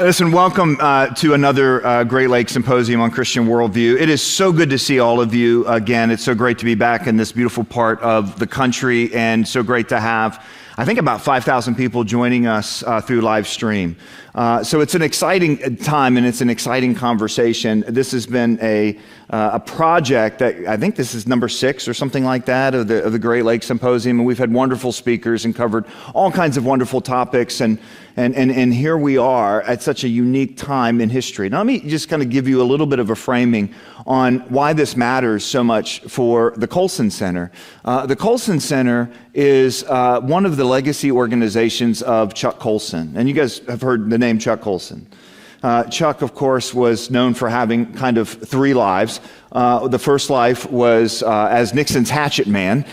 Listen, welcome to another Great Lakes Symposium on Christian Worldview. It is so good to see all of you again. It's so great to be back in this beautiful part of the country, and so great to have, I think, about 5,000 people joining us through live stream. So it's an exciting time, and it's an exciting conversation. This has been a project that I think this is number 6 or something like that of the Great Lakes Symposium, and we've had wonderful speakers and covered all kinds of wonderful topics, and here we are at such a unique time in history. Now, let me just kind of give you a little bit of a framing on why this matters so much for the Colson Center. The Colson Center is one of the legacy organizations of Chuck Colson, and you guys have heard the name Chuck Colson. Chuck, of course, was known for having kind of 3 lives. The first life was as Nixon's hatchet man,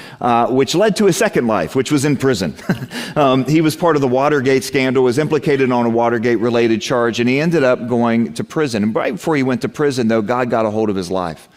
which led to a second life, which was in prison. He was part of the Watergate scandal, was implicated on a Watergate-related charge, and he ended up going to prison. And right before he went to prison, though, God got a hold of his life.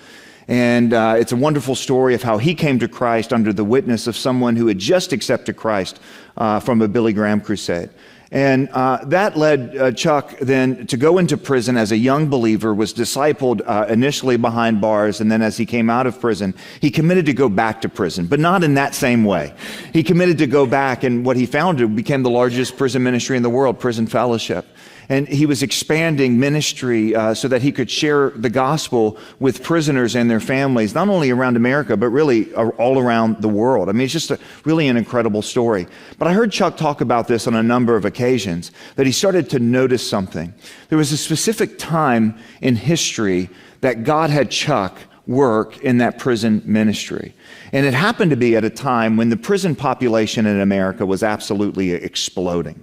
And it's a wonderful story of how he came to Christ under the witness of someone who had just accepted Christ from a Billy Graham crusade. And that led Chuck then to go into prison as a young believer, was discipled initially behind bars, and then as he came out of prison, he committed to go back to prison, but not in that same way. He committed to go back, and what he founded became the largest prison ministry in the world, Prison Fellowship. And he was expanding ministry so that he could share the gospel with prisoners and their families, not only around America, but really all around the world. I mean, it's just really an incredible story. But I heard Chuck talk about this on a number of occasions, that he started to notice something. There was a specific time in history that God had Chuck work in that prison ministry. And it happened to be at a time when the prison population in America was absolutely exploding.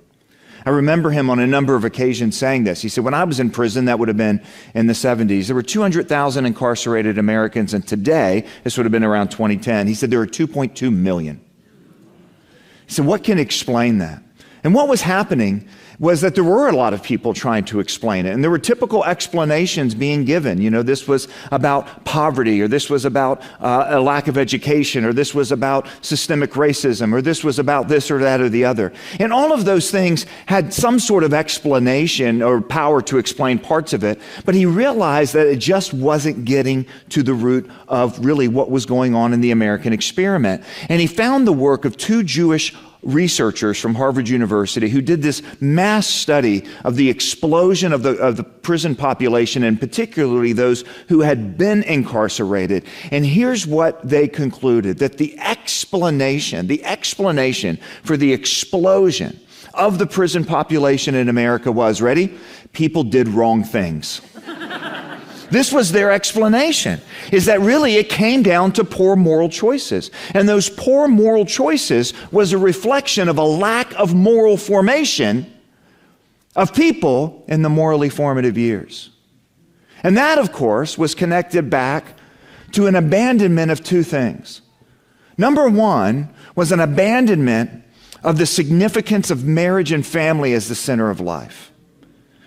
I remember him on a number of occasions saying this. He said, when I was in prison, that would have been in the 70s, there were 200,000 incarcerated Americans, and today, this would have been around 2010, he said there are 2.2 million. He said, what can explain that? And what was happening was that there were a lot of people trying to explain it. And there were typical explanations being given. You know, this was about poverty, or this was about a lack of education, or this was about systemic racism, or this was about this or that or the other. And all of those things had some sort of explanation or power to explain parts of it. But he realized that it just wasn't getting to the root of really what was going on in the American experiment. And he found the work of 2 Jewish researchers from Harvard University who did this mass study of the explosion of the prison population, and particularly those who had been incarcerated. And here's what they concluded, that the explanation for the explosion of the prison population in America was, ready? People did wrong things. This was their explanation, is that really it came down to poor moral choices. And those poor moral choices was a reflection of a lack of moral formation of people in the morally formative years. And that, of course, was connected back to an abandonment of 2 things. Number 1 was an abandonment of the significance of marriage and family as the center of life.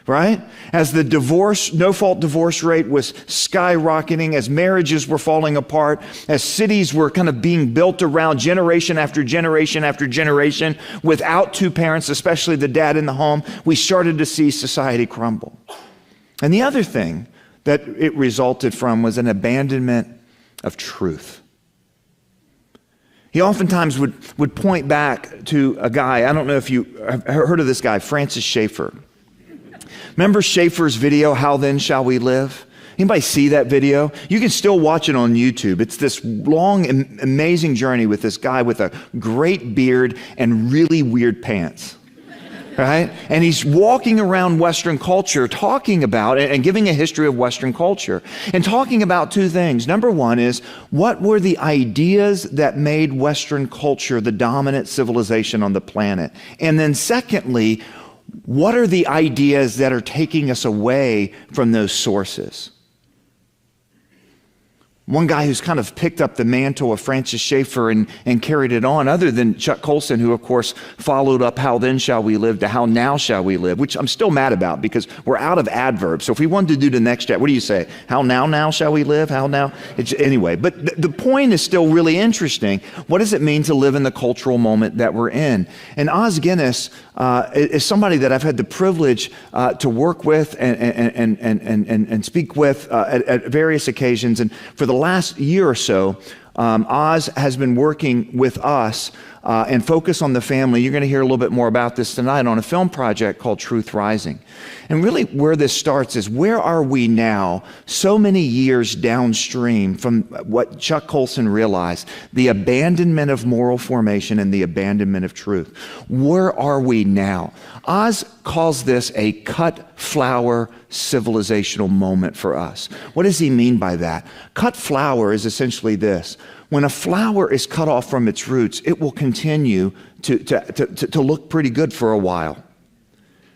Right? As the no-fault divorce rate was skyrocketing, as marriages were falling apart, as cities were kind of being built around generation after generation after generation without 2 parents, especially the dad in the home, we started to see society crumble. And the other thing that it resulted from was an abandonment of truth. He oftentimes would point back to a guy, I don't know if you have heard of this guy, Francis Schaeffer. Remember Schaeffer's video, How Then Shall We Live? Anybody see that video? You can still watch it on YouTube. It's this long, amazing journey with this guy with a great beard and really weird pants, right? And he's walking around Western culture talking about and giving a history of Western culture and talking about 2 things. Number 1 is, what were the ideas that made Western culture the dominant civilization on the planet? And then secondly, what are the ideas that are taking us away from those sources? One guy who's kind of picked up the mantle of Francis Schaeffer and carried it on, other than Chuck Colson, who, of course, followed up how then shall we live to how now shall we live, which I'm still mad about because we're out of adverbs. So if we wanted to do the next chapter, what do you say? How now shall we live? How now? Anyway, but the point is still really interesting. What does it mean to live in the cultural moment that we're in? And Os Guinness is somebody that I've had the privilege to work with and speak with at various occasions. And for the last year or so, Oz has been working with us and focus on the family. You're going to hear a little bit more about this tonight on a film project called Truth Rising. And really where this starts is, where are we now so many years downstream from what Chuck Colson realized, the abandonment of moral formation and the abandonment of truth? Where are we now? Oz calls this a cut flower civilizational moment for us. What does he mean by that? Cut flower is essentially this. When a flower is cut off from its roots, it will continue to look pretty good for a while,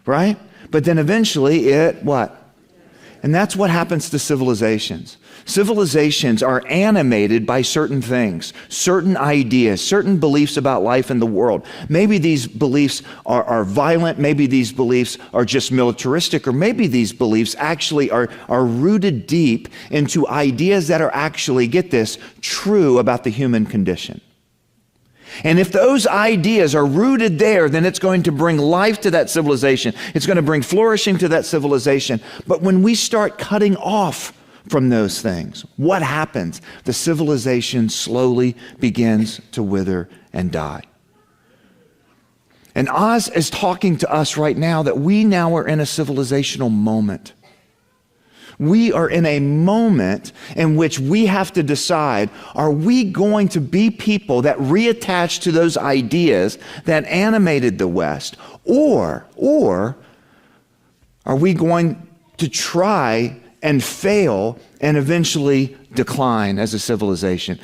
right? But then eventually it, what? And that's what happens to civilizations. Civilizations are animated by certain things, certain ideas, certain beliefs about life in the world. Maybe these beliefs are violent, maybe these beliefs are just militaristic, or maybe these beliefs actually are rooted deep into ideas that are actually, get this, true about the human condition. And if those ideas are rooted there, then it's going to bring life to that civilization. It's going to bring flourishing to that civilization. But when we start cutting off from those things, what happens? The civilization slowly begins to wither and die. And Oz is talking to us right now that we now are in a civilizational moment. We are in a moment in which we have to decide, are we going to be people that reattach to those ideas that animated the West? Or are we going to try and fail and eventually decline as a civilization?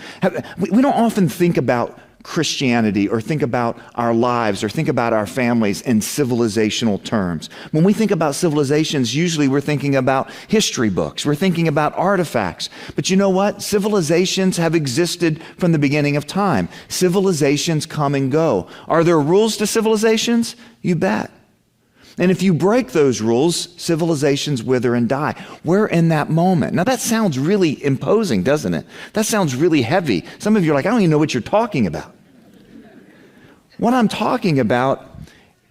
We don't often think about Christianity or think about our lives or think about our families in civilizational terms. When we think about civilizations, usually we're thinking about history books. We're thinking about artifacts. But you know what? Civilizations have existed from the beginning of time. Civilizations come and go. Are there rules to civilizations? You bet. And if you break those rules, civilizations wither and die. We're in that moment. Now that sounds really imposing, doesn't it? That sounds really heavy. Some of you are like, I don't even know what you're talking about. What I'm talking about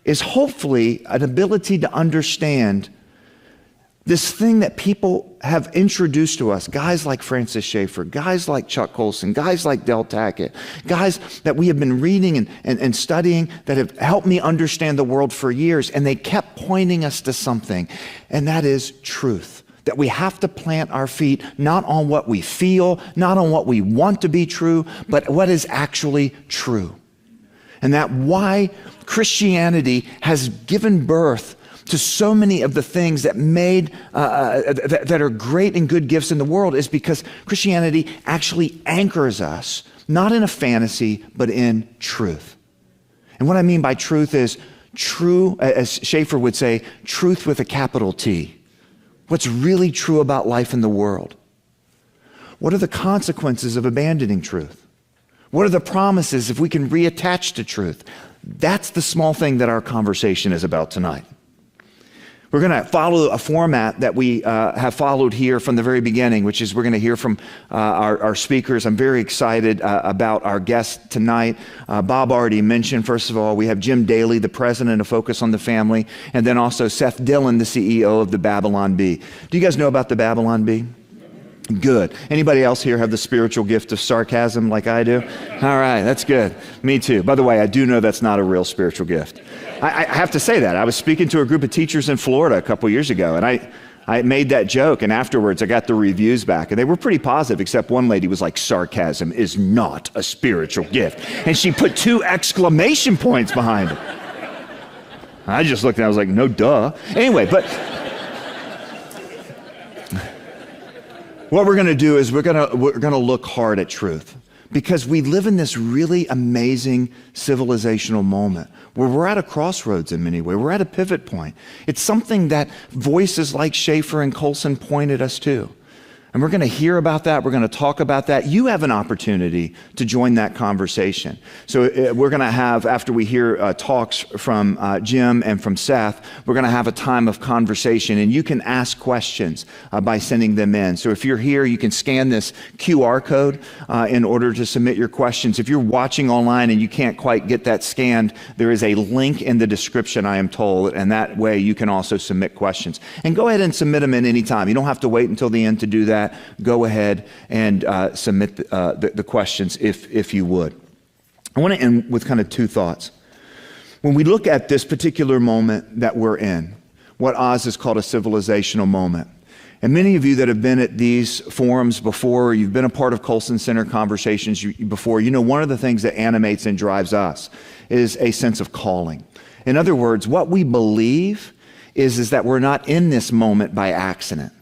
is hopefully an ability to understand this thing that people have introduced to us, guys like Francis Schaeffer, guys like Chuck Colson, guys like Del Tackett, guys that we have been reading and studying that have helped me understand the world for years, and they kept pointing us to something, and that is truth. That we have to plant our feet not on what we feel, not on what we want to be true, but what is actually true. And that why Christianity has given birth to so many of the things that made that are great and good gifts in the world is because Christianity actually anchors us, not in a fantasy, but in truth. And what I mean by truth is true, as Schaeffer would say, truth with a capital T. What's really true about life in the world? What are the consequences of abandoning truth? What are the promises if we can reattach to truth? That's the small thing that our conversation is about tonight. We're going to follow a format that we have followed here from the very beginning, which is we're going to hear from our speakers. I'm very excited about our guests tonight. Bob already mentioned, first of all, we have Jim Daly, the president of Focus on the Family, and then also Seth Dillon, the CEO of the Babylon Bee. Do you guys know about the Babylon Bee? Good. Anybody else here have the spiritual gift of sarcasm like I do? All right, that's good. Me too. By the way, I do know that's not a real spiritual gift. I have to say that. I was speaking to a group of teachers in Florida a couple years ago, and I made that joke, and afterwards I got the reviews back, and they were pretty positive, except one lady was like, sarcasm is not a spiritual gift. And she put 2 exclamation points behind it. I just looked and I was like, no duh. Anyway, but what we're going to do is we're going to look hard at truth, because we live in this really amazing civilizational moment where we're at a crossroads in many ways. We're at a pivot point. It's something that voices like Schaeffer and Colson pointed us to. And we're going to hear about that. We're going to talk about that. You have an opportunity to join that conversation. So we're going to have, after we hear talks from Jim and from Seth, we're going to have a time of conversation, and you can ask questions by sending them in. So if you're here, you can scan this QR code in order to submit your questions. If you're watching online and you can't quite get that scanned, there is a link in the description, I am told, and that way you can also submit questions. And go ahead and submit them in any time. You don't have to wait until the end to do that. Go ahead and submit the questions if you would. I want to end with kind of two thoughts. When we look at this particular moment that we're in, what Oz has called a civilizational moment, and many of you that have been at these forums before, you've been a part of Colson Center conversations before, you know one of the things that animates and drives us is a sense of calling. In other words, what we believe is that we're not in this moment by accident.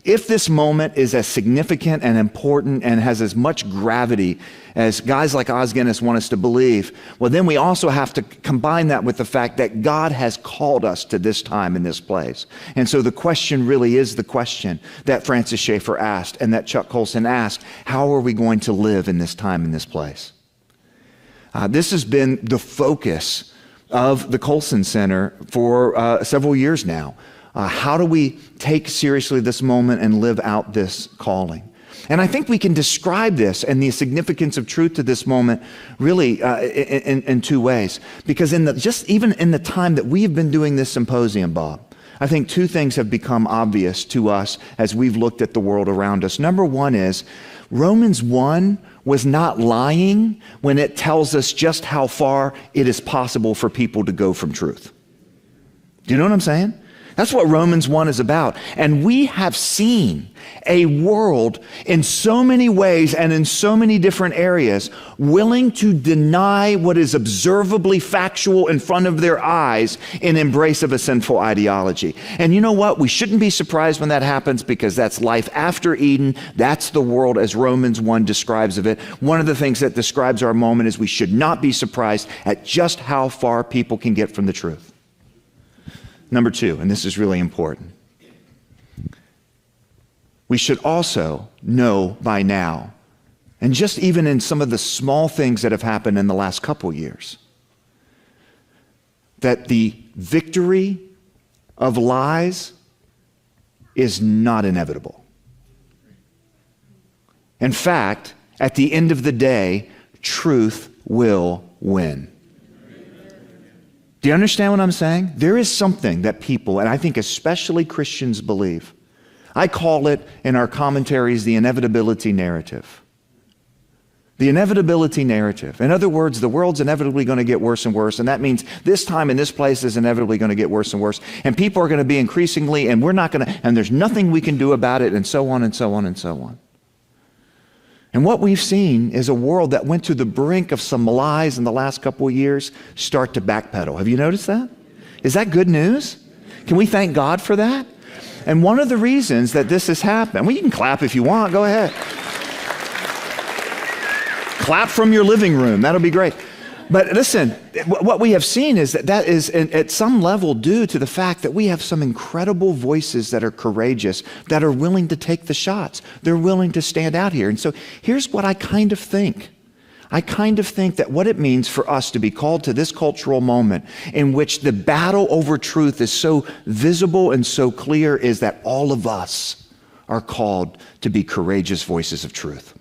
If this moment is as significant and important and has as much gravity as guys like Os Guinness want us to believe, well, then we also have to combine that with the fact that God has called us to this time and this place. And so the question really is the question that Francis Schaeffer asked and that Chuck Colson asked: how are we going to live in this time and this place? This has been the focus of the Colson Center for several years now. How do we take seriously this moment and live out this calling? And I think we can describe this and the significance of truth to this moment really in two ways. Because even in the time that we have been doing this symposium, Bob, I think two things have become obvious to us as we've looked at the world around us. Number one is Romans 1 was not lying when it tells us just how far it is possible for people to go from truth. Do you know what I'm saying? That's what Romans 1 is about. And we have seen a world in so many ways and in so many different areas willing to deny what is observably factual in front of their eyes in embrace of a sinful ideology. And you know what? We shouldn't be surprised when that happens, because that's life after Eden. That's the world as Romans 1 describes of it. One of the things that describes our moment is we should not be surprised at just how far people can get from the truth. Number two, and this is really important, we should also know by now, and just even in some of the small things that have happened in the last couple years, that the victory of lies is not inevitable. In fact, at the end of the day, truth will win. Do you understand what I'm saying? There is something that people, and I think especially Christians, believe. I call it in our commentaries the inevitability narrative. The inevitability narrative. In other words, the world's inevitably going to get worse and worse, and that means this time in this place is inevitably going to get worse and worse, and people are going to be increasingly, and we're not going to, and there's nothing we can do about it, and so on and so on and so on. And what we've seen is a world that went to the brink of some lies in the last couple of years start to backpedal. Have you noticed that? Is that good news? Can we thank God for that? And one of the reasons that this has happened, well, you can clap if you want, go ahead. Clap from your living room, that'll be great. But listen, what we have seen is that is at some level due to the fact that we have some incredible voices that are courageous, that are willing to take the shots. They're willing to stand out here. And so here's what I kind of think. I kind of think that what it means for us to be called to this cultural moment in which the battle over truth is so visible and so clear is that all of us are called to be courageous voices of truth.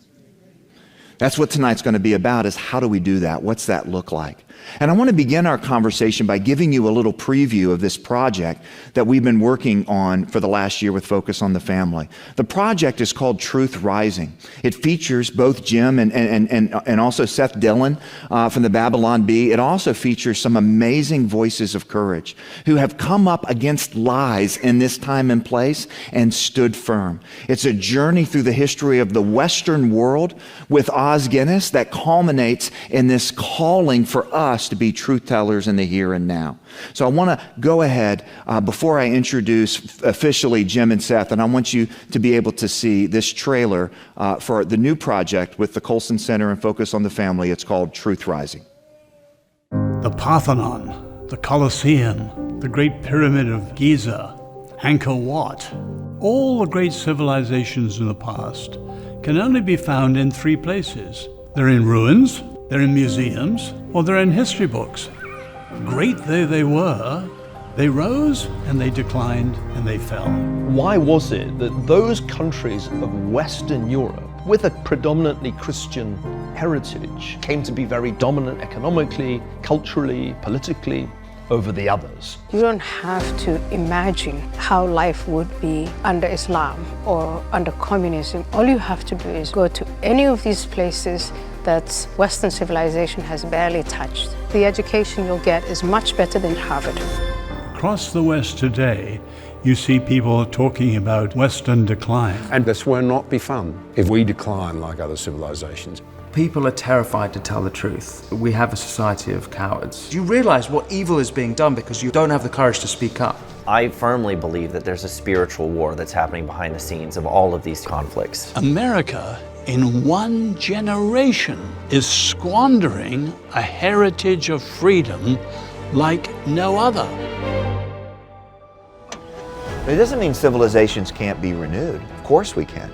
That's what tonight's going to be about, is how do we do that? What's that look like? And I want to begin our conversation by giving you a little preview of this project that we've been working on for the last year with Focus on the Family. The project is called Truth Rising. It features both Jim and also Seth Dillon from the Babylon Bee. It also features some amazing voices of courage who have come up against lies in this time and place and stood firm. It's a journey through the history of the Western world with Os Guinness that culminates in this calling for us to be truth tellers in the here and now. So I want to go ahead before I introduce officially Jim and Seth, and I want you to be able to see this trailer for the new project with the Colson Center and Focus on the Family. It's called Truth Rising. The Parthenon, the Colosseum, the Great Pyramid of Giza, Angkor Wat, All the great civilizations in the past can only be found in three places. They're in ruins, they're in museums, or they're in history books. Great though they were, they rose and they declined and they fell. Why was it that those countries of Western Europe, with a predominantly Christian heritage, came to be very dominant economically, culturally, politically, over the others? You don't have to imagine how life would be under Islam or under communism. All you have to do is go to any of these places that Western civilization has barely touched. The education you'll get is much better than Harvard. Across the West today, you see people talking about Western decline. And this will not be fun if we decline like other civilizations. People are terrified to tell the truth. We have a society of cowards. You realize what evil is being done because you don't have the courage to speak up. I firmly believe that there's a spiritual war that's happening behind the scenes of all of these conflicts. America, in one generation, is squandering a heritage of freedom like no other. It doesn't mean civilizations can't be renewed. Of course we can.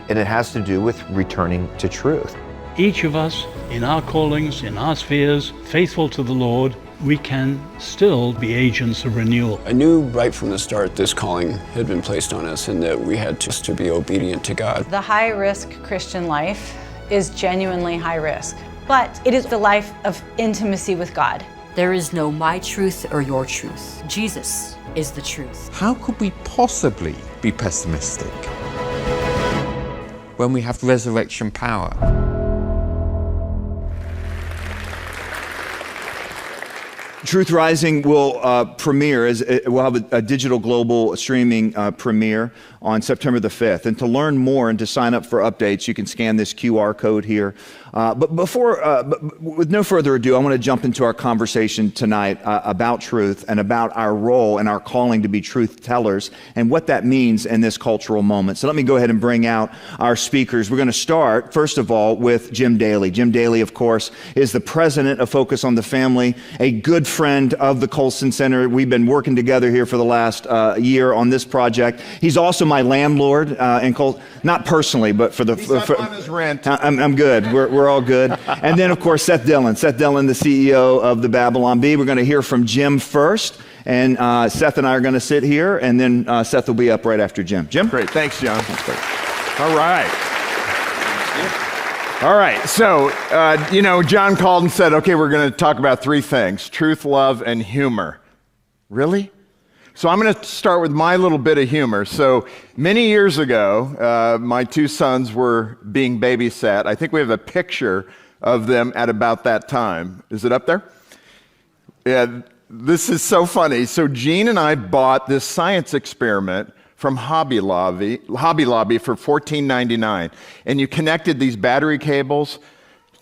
And it has to do with returning to truth. Each of us, in our callings, in our spheres, faithful to the Lord, we can still be agents of renewal. I knew right from the start this calling had been placed on us and that we had just to be obedient to God. The high-risk Christian life is genuinely high risk, but it is the life of intimacy with God. There is no my truth or your truth. Jesus is the truth. How could we possibly be pessimistic when we have resurrection power? Truth Rising will premiere, we'll have a digital global streaming premiere on September the 5th. And to learn more and to sign up for updates, you can scan this QR code here. But with no further ado, I want to jump into our conversation tonight about truth and about our role and our calling to be truth tellers and what that means in this cultural moment. So let me go ahead and bring out our speakers. We're going to start, first of all, with Jim Daly. Jim Daly, of course, is the president of Focus on the Family, a good friend of the Colson Center. We've been working together here for the last year on this project. He's also my landlord in Colson, not personally, but for the... He's not on his rent. I'm good. We're all good. And then, of course, Seth Dillon. Seth Dillon, the CEO of the Babylon Bee. We're going to hear from Jim first, and Seth and I are going to sit here, and then Seth will be up right after Jim. Jim? Great. Thanks, John. All right. All right. So, John called and said, okay, we're going to talk about three things: truth, love, and humor. Really? So I'm going to start with my little bit of humor. So many years ago, my two sons were being babysat. I think we have a picture of them at about that time. Is it up there? Yeah, this is so funny. So Jean and I bought this science experiment from Hobby Lobby for $14.99. And you connected these battery cables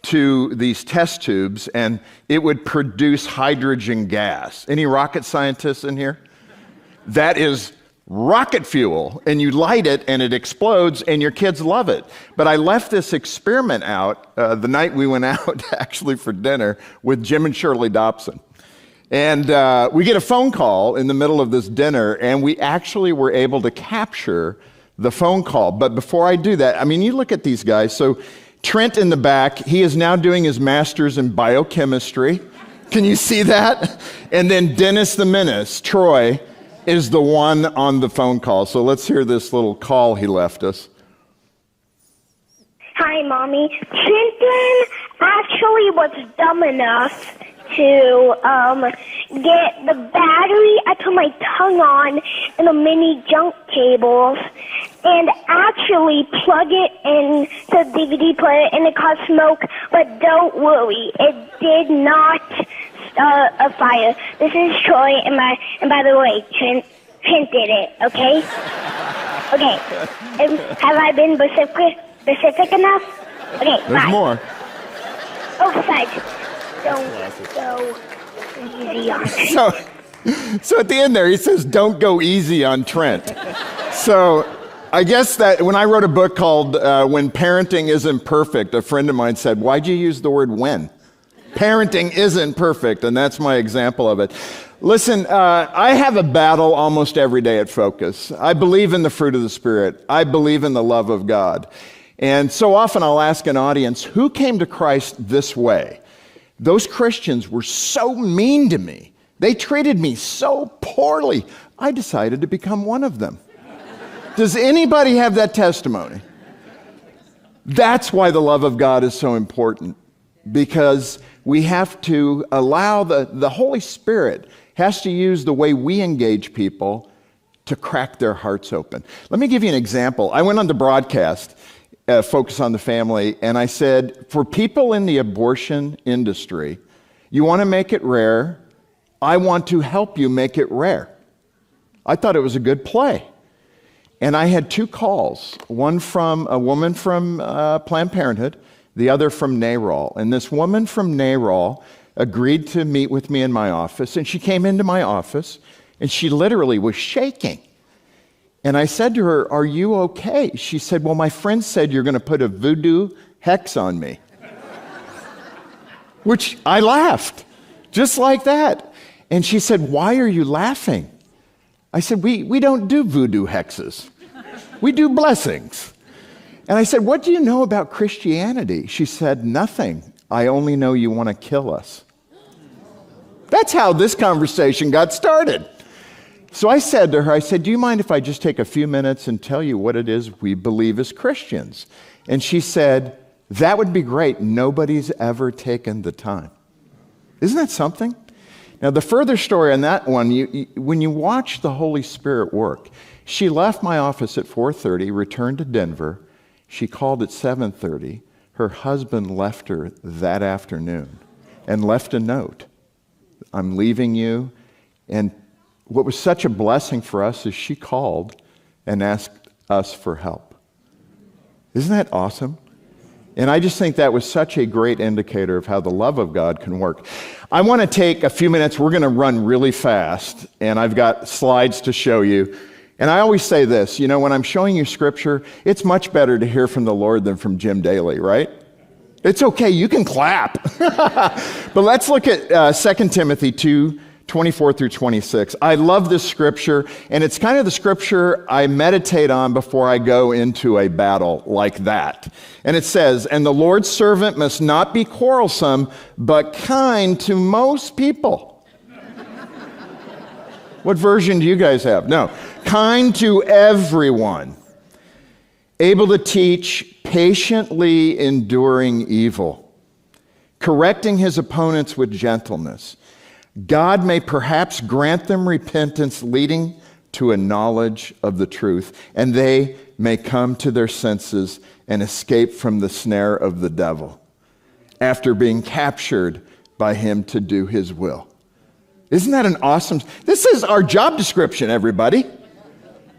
to these test tubes, and it would produce hydrogen gas. Any rocket scientists in here? That is rocket fuel, and you light it and it explodes and your kids love it. But I left this experiment out the night we went out actually for dinner with Jim and Shirley Dobson. And we get a phone call in the middle of this dinner, and we actually were able to capture the phone call. But before I do that, I mean, you look at these guys. So Trent in the back, he is now doing his master's in biochemistry. Can you see that? And then Dennis the Menace, Troy, is the one on the phone call. So let's hear this little call he left us. Hi, Mommy. Trenton actually was dumb enough to get the battery I put my tongue on and the mini junk cables and actually plug it into the DVD player, and it caused smoke. But don't worry, it did not a fire. This is Troy, and by the way, Trent did it, okay? Okay. Have I been specific enough? Okay, There's bye. more. Oh, besides, don't go easy on Trent. So at the end there, he says, don't go easy on Trent. So I guess that when I wrote a book called When Parenting Isn't Perfect, a friend of mine said, why'd you use the word when? Parenting isn't perfect, and that's my example of it. Listen, I have a battle almost every day at Focus. I believe in the fruit of the Spirit. I believe in the love of God. And so often I'll ask an audience, who came to Christ this way? Those Christians were so mean to me. They treated me so poorly. I decided to become one of them. Does anybody have that testimony? That's why the love of God is so important, because we have to allow the Holy Spirit has to use the way we engage people to crack their hearts open. Let me give you an example. I went on the broadcast, Focus on the Family, and I said, for people in the abortion industry, you want to make it rare, I want to help you make it rare. I thought it was a good play. And I had 2 calls, one from a woman from Planned Parenthood, the other from NARAL. And this woman from NARAL agreed to meet with me in my office, and she came into my office, and she literally was shaking. And I said to her, "Are you okay?" She said, "Well, my friend said you're going to put a voodoo hex on me." Which I laughed, just like that. And she said, "Why are you laughing?" I said, we don't do voodoo hexes. We do blessings. And I said, "What do you know about Christianity?" She said, "Nothing. I only know you want to kill us." That's how this conversation got started. So I said to her, "Do you mind if I just take a few minutes and tell you what it is we believe as Christians?" And she said, "That would be great. Nobody's ever taken the time." Isn't that something? Now, the further story on that one, when you watch the Holy Spirit work, she left my office at 4:30, returned to Denver. She called at 7:30. Her husband left her that afternoon and left a note. "I'm leaving you." And what was such a blessing for us is she called and asked us for help. Isn't that awesome? And I just think that was such a great indicator of how the love of God can work. I want to take a few minutes. We're going to run really fast, and I've got slides to show you. And I always say this, when I'm showing you Scripture, it's much better to hear from the Lord than from Jim Daly, right? It's okay, you can clap. But let's look at 2 Timothy 2:24 through 26. I love this scripture, and it's kind of the scripture I meditate on before I go into a battle like that. And it says, "And the Lord's servant must not be quarrelsome, but kind to most people." What version do you guys have? No. "Kind to everyone, able to teach, patiently enduring evil, correcting his opponents with gentleness. God may perhaps grant them repentance leading to a knowledge of the truth, and they may come to their senses and escape from the snare of the devil after being captured by him to do his will." Isn't that an awesome? This is our job description, everybody.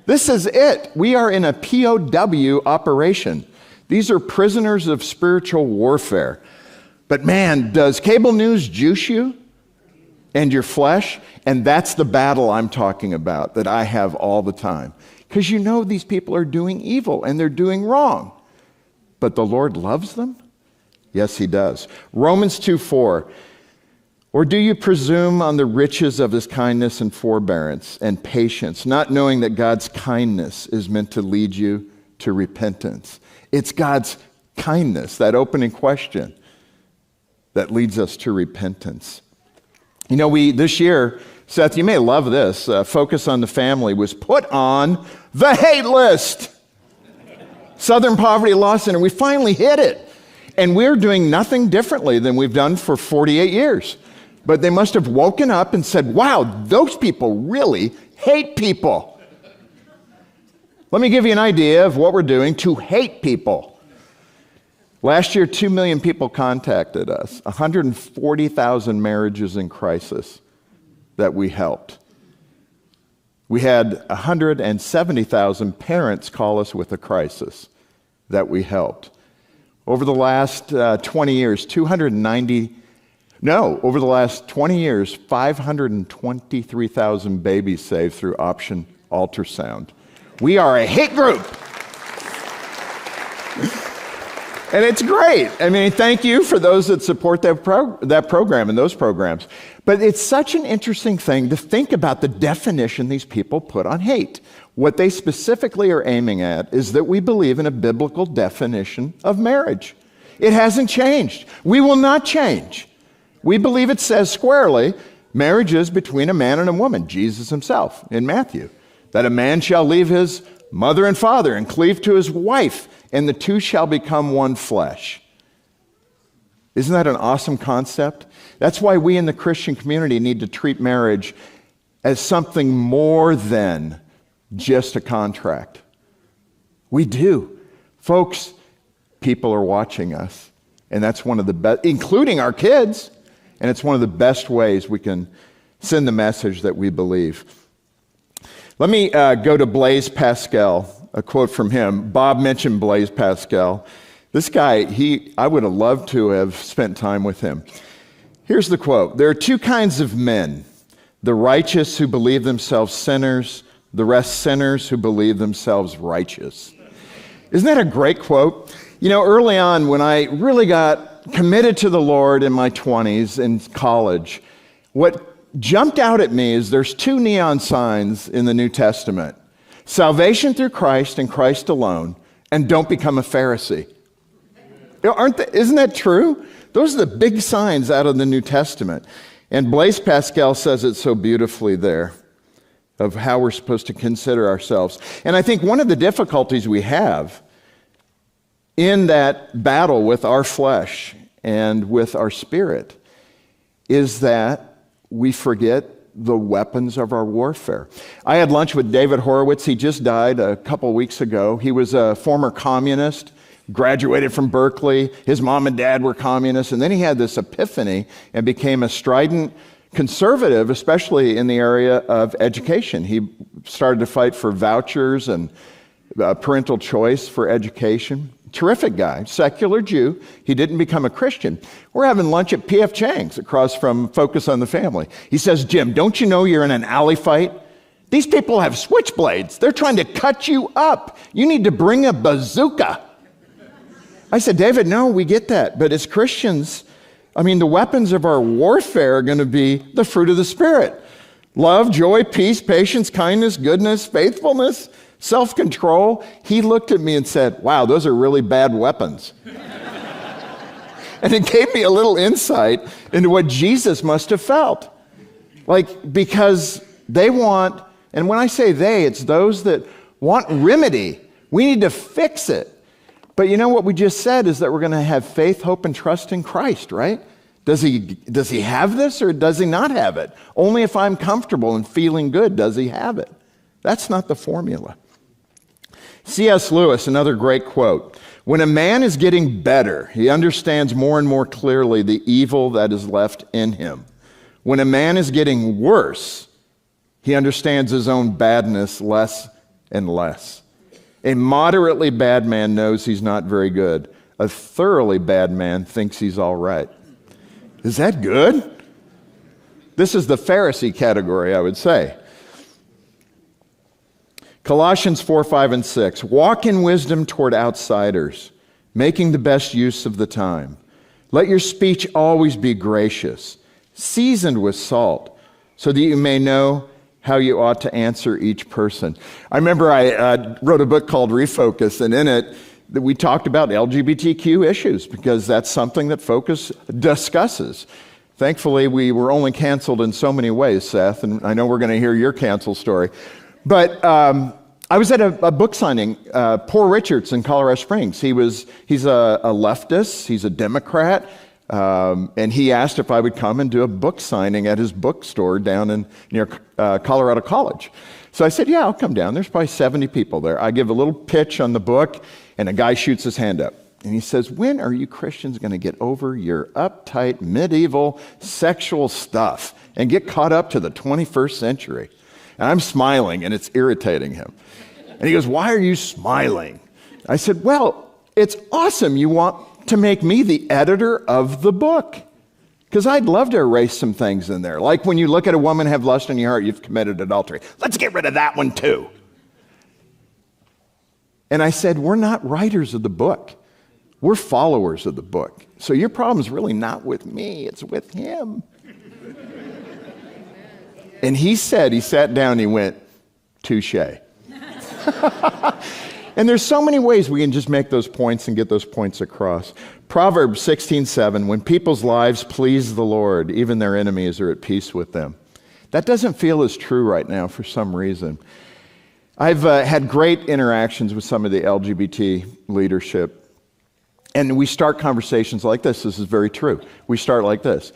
This is it. We are in a POW operation. These are prisoners of spiritual warfare. But man, does cable news juice you and your flesh? And that's the battle I'm talking about that I have all the time. Because these people are doing evil and they're doing wrong. But the Lord loves them? Yes, he does. Romans 2:4. "Or do you presume on the riches of his kindness and forbearance and patience, not knowing that God's kindness is meant to lead you to repentance?" It's God's kindness, that opening question, that leads us to repentance. This year, Seth, you may love this, Focus on the Family was put on the hate list. Southern Poverty Law Center, we finally hit it. And we're doing nothing differently than we've done for 48 years. But they must have woken up and said, "Wow, those people really hate people." Let me give you an idea of what we're doing to hate people. Last year, 2 million people contacted us, 140,000 marriages in crisis that we helped. We had 170,000 parents call us with a crisis that we helped. Over the last 20 years, 523,000 babies saved through option ultrasound. We are a hate group. And it's great. Thank you for those that support that program and those programs. But it's such an interesting thing to think about the definition these people put on hate. What they specifically are aiming at is that we believe in a biblical definition of marriage. It hasn't changed. We will not change. We believe it says squarely, marriage is between a man and a woman, Jesus himself in Matthew, that a man shall leave his mother and father and cleave to his wife, and the two shall become one flesh. Isn't that an awesome concept? That's why we in the Christian community need to treat marriage as something more than just a contract. We do. Folks, people are watching us, and that's one of the best, including our kids, and it's one of the best ways we can send the message that we believe. Let me go to Blaise Pascal, a quote from him. Bob mentioned Blaise Pascal. This guy, I would have loved to have spent time with him. Here's the quote. There are two kinds of men, the righteous who believe themselves sinners, the rest sinners who believe themselves righteous. Isn't that a great quote? You know, early on when I really got committed to the Lord in my 20s in college, what jumped out at me is there's two neon signs in the New Testament. Salvation through Christ and Christ alone, and don't become a Pharisee. Isn't that true? Those are the big signs out of the New Testament. And Blaise Pascal says it so beautifully there of how we're supposed to consider ourselves. And I think one of the difficulties we have in that battle with our flesh and with our spirit is that we forget the weapons of our warfare. I had lunch with David Horowitz. He just died a couple weeks ago. He was a former communist, graduated from Berkeley. His mom and dad were communists, and then he had this epiphany and became a strident conservative, especially in the area of education. He started to fight for vouchers and parental choice for education. Terrific guy, secular Jew. He didn't become a Christian. We're having lunch at P.F. Chang's across from Focus on the Family. He says, Jim, don't you know you're in an alley fight? These people have switchblades. They're trying to cut you up. You need to bring a bazooka. I said, David, no, we get that. But as Christians, the weapons of our warfare are going to be the fruit of the Spirit. Love, joy, peace, patience, kindness, goodness, faithfulness, self-control. He looked at me and said, wow, those are really bad weapons. And it gave me a little insight into what Jesus must have felt. Because they want, and when I say they, it's those that want remedy. We need to fix it. But you know what we just said is that we're going to have faith, hope, and trust in Christ, right? Does he have this or does he not have it? Only if I'm comfortable and feeling good does he have it. That's not the formula. C.S. Lewis, another great quote. When a man is getting better, he understands more and more clearly the evil that is left in him. When a man is getting worse, he understands his own badness less and less. A moderately bad man knows he's not very good. A thoroughly bad man thinks he's all right. Is that good? This is the Pharisee category, I would say. Colossians 4, 5, and 6. Walk in wisdom toward outsiders, making the best use of the time. Let your speech always be gracious, seasoned with salt, so that you may know how you ought to answer each person. I remember I wrote a book called Refocus, and in it, we talked about LGBTQ issues because that's something that Focus discusses. Thankfully, we were only canceled in so many ways, Seth, and I know we're going to hear your cancel story. But I was at a book signing, Poor Richards in Colorado Springs. He's a leftist, he's a Democrat, and he asked if I would come and do a book signing at his bookstore down near Colorado College. So I said, yeah, I'll come down. There's probably 70 people there. I give a little pitch on the book, and a guy shoots his hand up. And he says, when are you Christians going to get over your uptight, medieval, sexual stuff and get caught up to the 21st century? And I'm smiling, and it's irritating him. And he goes, why are you smiling? I said, well, it's awesome you want to make me the editor of the book. Because I'd love to erase some things in there. Like when you look at a woman have lust in your heart, you've committed adultery. Let's get rid of that one too. And I said, we're not writers of the book. We're followers of the book. So your problem's really not with me, it's with him. And he sat down, he went, touche. And there's so many ways we can just make those points and get those points across. Proverbs 16:7, when people's lives please the Lord, even their enemies are at peace with them. That doesn't feel as true right now for some reason. I've had great interactions with some of the LGBT leadership, and we start conversations like this. This is very true. We start like this.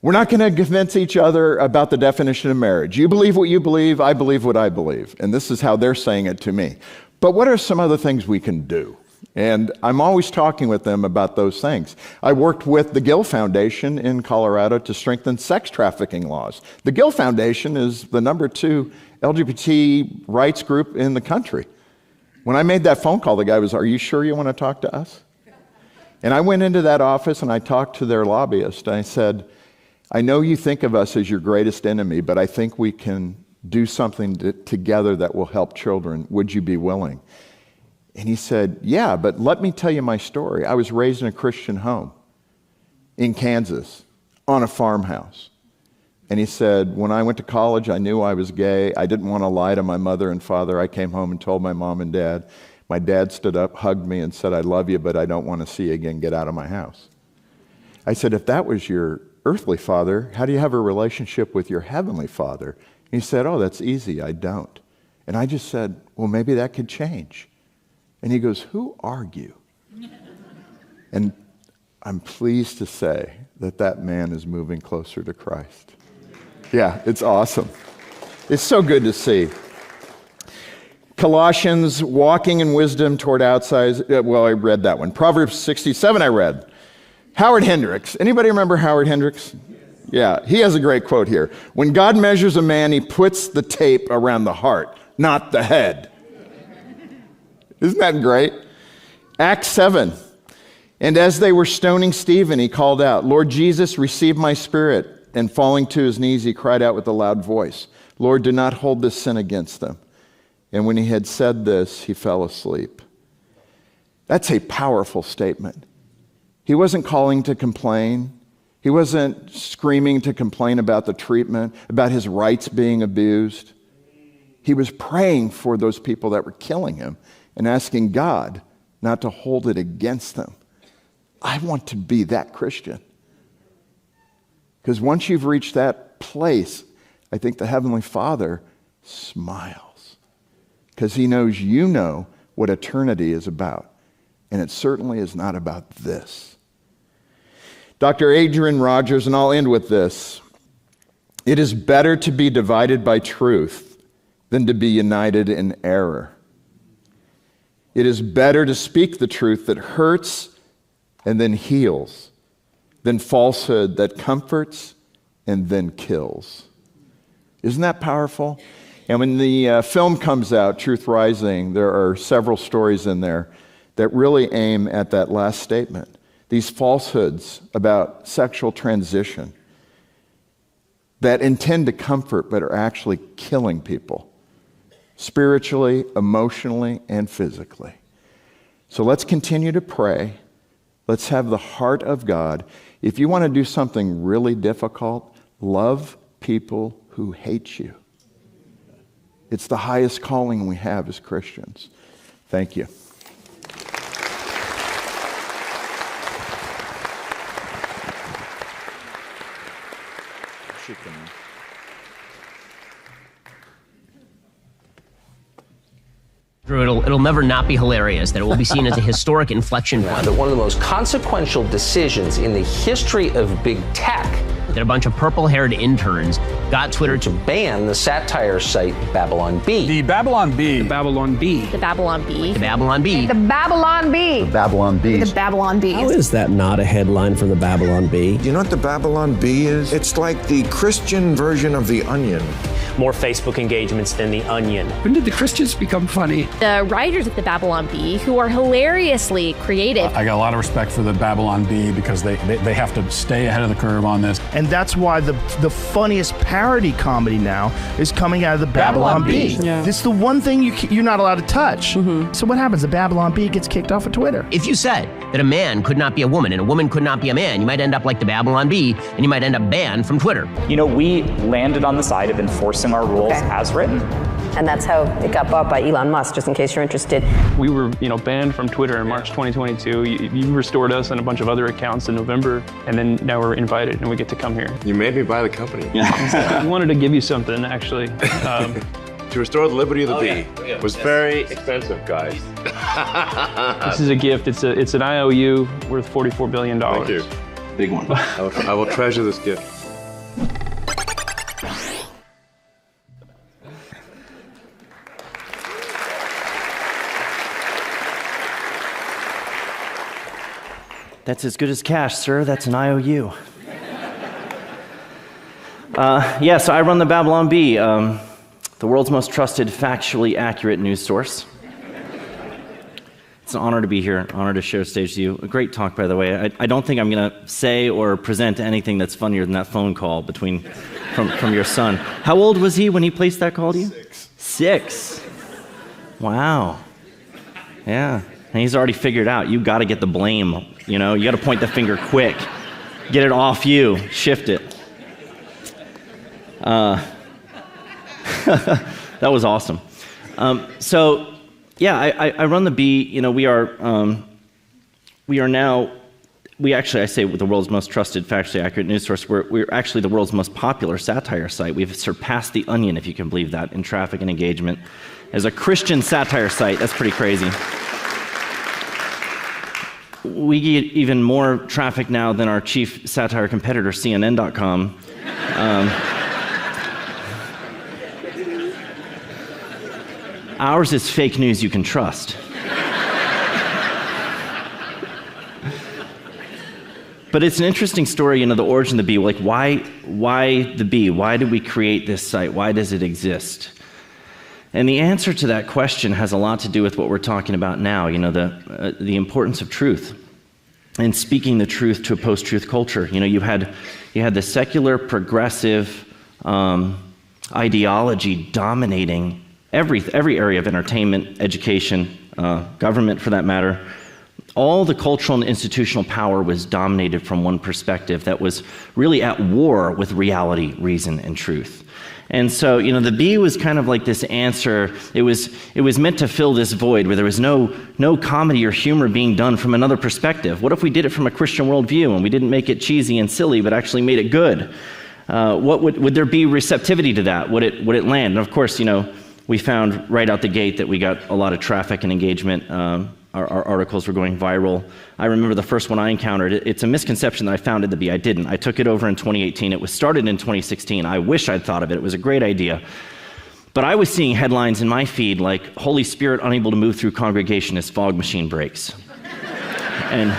We're not going to convince each other about the definition of marriage. You believe what you believe, I believe what I believe. And this is how they're saying it to me. But what are some other things we can do? And I'm always talking with them about those things. I worked with the Gill Foundation in Colorado to strengthen sex trafficking laws. The Gill Foundation is the #2 LGBT rights group in the country. When I made that phone call, the guy was, "Are you sure you want to talk to us?" And I went into that office and I talked to their lobbyist. I said, "I know you think of us as your greatest enemy, but I think we can do something together that will help children. Would you be willing?" And he said, "Yeah, but let me tell you my story. I was raised in a Christian home in Kansas on a farmhouse." And he said, "When I went to college, I knew I was gay. I didn't want to lie to my mother and father. I came home and told my mom and dad. My dad stood up, hugged me, and said, 'I love you, but I don't want to see you again. Get out of my house.'" I said, "If that was your earthly father, how do you have a relationship with your heavenly Father?" He said, "Oh, that's easy. I don't." And I just said, "Well, maybe that could change." And he goes, "Who are you?" And I'm pleased to say that that man is moving closer to Christ. Yeah, it's awesome. It's so good to see. Colossians, walking in wisdom toward outsiders. Well, I read that one. Proverbs 67 I read. Howard Hendricks. Anybody remember Howard Hendricks? Yeah, he has a great quote here. "When God measures a man, he puts the tape around the heart, not the head." Isn't that great? Acts 7. "And as they were stoning Stephen, he called out, 'Lord Jesus, receive my spirit.' And falling to his knees, he cried out with a loud voice, 'Lord, do not hold this sin against them.' And when he had said this, he fell asleep." That's a powerful statement. He wasn't calling to complain. He wasn't screaming to complain about the treatment, about his rights being abused. He was praying for those people that were killing him and asking God not to hold it against them. I want to be that Christian. Because once you've reached that place, I think the Heavenly Father smiles. Because he knows you know what eternity is about. And it certainly is not about this. Dr. Adrian Rogers, and I'll end with this. "It is better to be divided by truth than to be united in error. It is better to speak the truth that hurts and then heals than falsehood that comforts and then kills." Isn't that powerful? And when the film comes out, Truth Rising, there are several stories in there that really aim at that last statement. These falsehoods about sexual transition that intend to comfort but are actually killing people spiritually, emotionally, and physically. So let's continue to pray. Let's have the heart of God. If you want to do something really difficult, love people who hate you. It's the highest calling we have as Christians. Thank you. It'll never not be hilarious, that it will be seen as a historic inflection point. That one of the most consequential decisions in the history of big tech, that a bunch of purple-haired interns got Twitter to ban the satire site Babylon Bee. The Babylon Bee. The Babylon Bee. The Babylon Bee. The Babylon Bee. The Babylon Bee. The Babylon Bee. The Babylon Bee. How is that not a headline from the Babylon Bee? You know what the Babylon Bee is? It's like the Christian version of the Onion. More Facebook engagements than the Onion. When did the Christians become funny? The writers of the Babylon Bee, who are hilariously creative. I got a lot of respect for the Babylon Bee because they have to stay ahead of the curve on this. And that's why the funniest parody comedy now is coming out of the Babylon Bee. Yeah. It's the one thing you're not allowed to touch. So what happens? The Babylon Bee gets kicked off of Twitter. If you said that a man could not be a woman and a woman could not be a man. You might end up like the Babylon Bee, and you might end up banned from Twitter. You know, we landed on the side of enforcing our rules as written. And that's how it got bought by Elon Musk, just in case you're interested. We were, banned from Twitter in March 2022. You restored us and a bunch of other accounts in November, and then now we're invited and we get to come here. You made me buy the company. We wanted to give you something, actually. To restore the liberty of the bee was very expensive, guys. This is a gift. It's an IOU worth $44 billion. Thank you. Big one. I will treasure this gift. That's as good as cash, sir. That's an IOU. So I run the Babylon Bee, the world's most trusted, factually accurate news source. It's an honor to be here, an honor to share stage with you. A great talk, by the way. I don't think I'm going to say or present anything that's funnier than that phone call from your son. How old was he when he placed that call to you? 6. Wow. Yeah. And he's already figured out, you got to get the blame, you got to point the finger quick, get it off you, shift it. That was awesome. I run the Bee. I say we're the world's most trusted, factually accurate news source. We're actually the world's most popular satire site. We've surpassed The Onion, if you can believe that, in traffic and engagement. As a Christian satire site, that's pretty crazy. We get even more traffic now than our chief satire competitor, CNN.com. Ours is fake news you can trust. But it's an interesting story, the origin of the Bee. Like, why the Bee? Why did we create this site? Why does it exist? And the answer to that question has a lot to do with what we're talking about now, the importance of truth and speaking the truth to a post-truth culture. You had the secular, progressive ideology dominating every area of entertainment, education, government for that matter. All the cultural and institutional power was dominated from one perspective that was really at war with reality, reason, and truth. And so, the Bee was kind of like this answer. It was meant to fill this void where there was no comedy or humor being done from another perspective. What if we did it from a Christian worldview and we didn't make it cheesy and silly, but actually made it good? Would there be receptivity to that? Would it land? And of course, we found right out the gate that we got a lot of traffic and engagement. Our articles were going viral. I remember the first one I encountered. It's a misconception that I founded the Bee. I didn't. I took it over in 2018. It was started in 2016. I wish I'd thought of it. It was a great idea. But I was seeing headlines in my feed like, Holy Spirit unable to move through congregation as fog machine breaks. And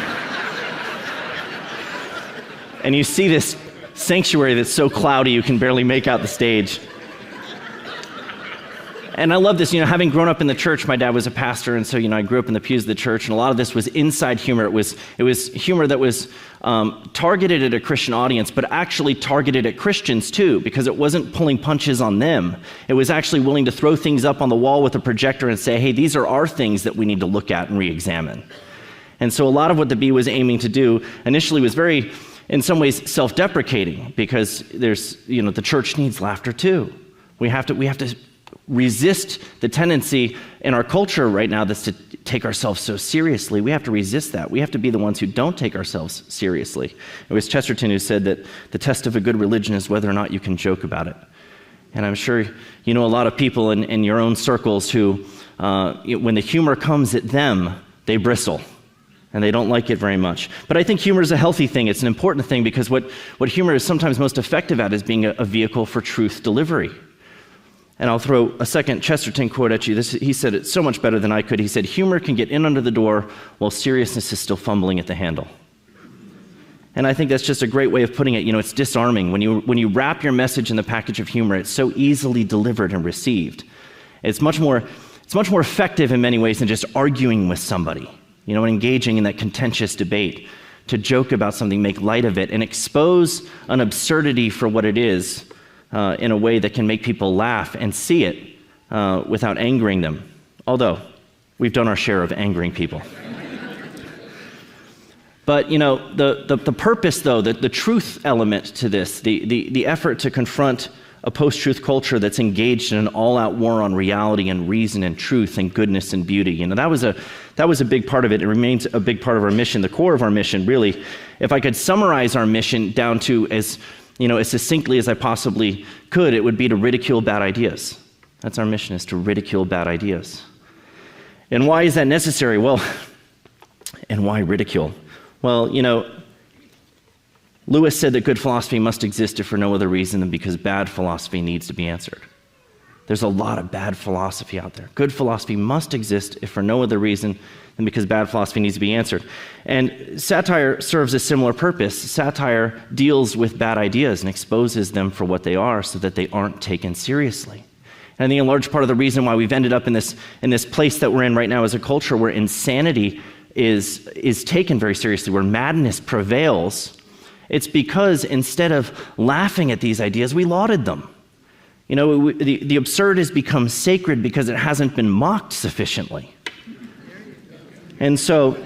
you see this sanctuary that's so cloudy you can barely make out the stage. And I love this, having grown up in the church, my dad was a pastor, and so, I grew up in the pews of the church, and a lot of this was inside humor. It was humor that was targeted at a Christian audience, but actually targeted at Christians too, because it wasn't pulling punches on them. It was actually willing to throw things up on the wall with a projector and say, hey, these are our things that we need to look at and re-examine. And so a lot of what the Bee was aiming to do initially was very, in some ways, self-deprecating, because the church needs laughter too. We have to resist the tendency in our culture right now that's to take ourselves so seriously. We have to resist that. We have to be the ones who don't take ourselves seriously. It was Chesterton who said that the test of a good religion is whether or not you can joke about it. And I'm sure you know a lot of people in your own circles who, when the humor comes at them, they bristle. And they don't like it very much. But I think humor is a healthy thing. It's an important thing because what humor is sometimes most effective at is being a vehicle for truth delivery. And I'll throw a second Chesterton quote at you. He said it so much better than I could. He said, humor can get in under the door while seriousness is still fumbling at the handle. And I think that's just a great way of putting it. It's disarming. When you wrap your message in the package of humor, it's so easily delivered and received. It's much more effective in many ways than just arguing with somebody, and engaging in that contentious debate. To joke about something, make light of it, and expose an absurdity for what it is, in a way that can make people laugh and see it without angering them. Although, we've done our share of angering people. But the purpose, though, the truth element to this, the effort to confront a post-truth culture that's engaged in an all-out war on reality and reason and truth and goodness and beauty. That was a big part of it. It remains a big part of our mission, the core of our mission, really. If I could summarize our mission down to as succinctly as I possibly could, it would be to ridicule bad ideas. That's our mission, is to ridicule bad ideas. And why is that necessary? Well, and why ridicule? Well, Lewis said that good philosophy must exist if for no other reason than because bad philosophy needs to be answered. There's a lot of bad philosophy out there. Good philosophy must exist if for no other reason than because bad philosophy needs to be answered. And satire serves a similar purpose. Satire deals with bad ideas and exposes them for what they are so that they aren't taken seriously. And I think a large part of the reason why we've ended up in this place that we're in right now as a culture where insanity is taken very seriously, where madness prevails, it's because instead of laughing at these ideas, we lauded them. The absurd has become sacred because it hasn't been mocked sufficiently. And so,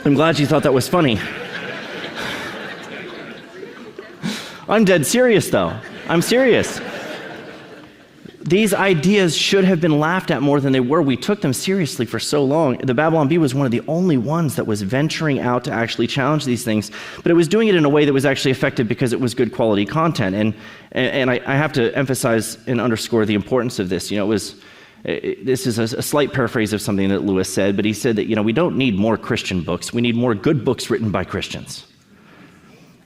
I'm glad you thought that was funny. I'm dead serious, though. I'm serious. These ideas should have been laughed at more than they were. We took them seriously for so long. The Babylon Bee was one of the only ones that was venturing out to actually challenge these things, but it was doing it in a way that was actually effective because it was good quality content. And I have to emphasize and underscore the importance of this. This is a slight paraphrase of something that Lewis said, but he said that we don't need more Christian books. We need more good books written by Christians.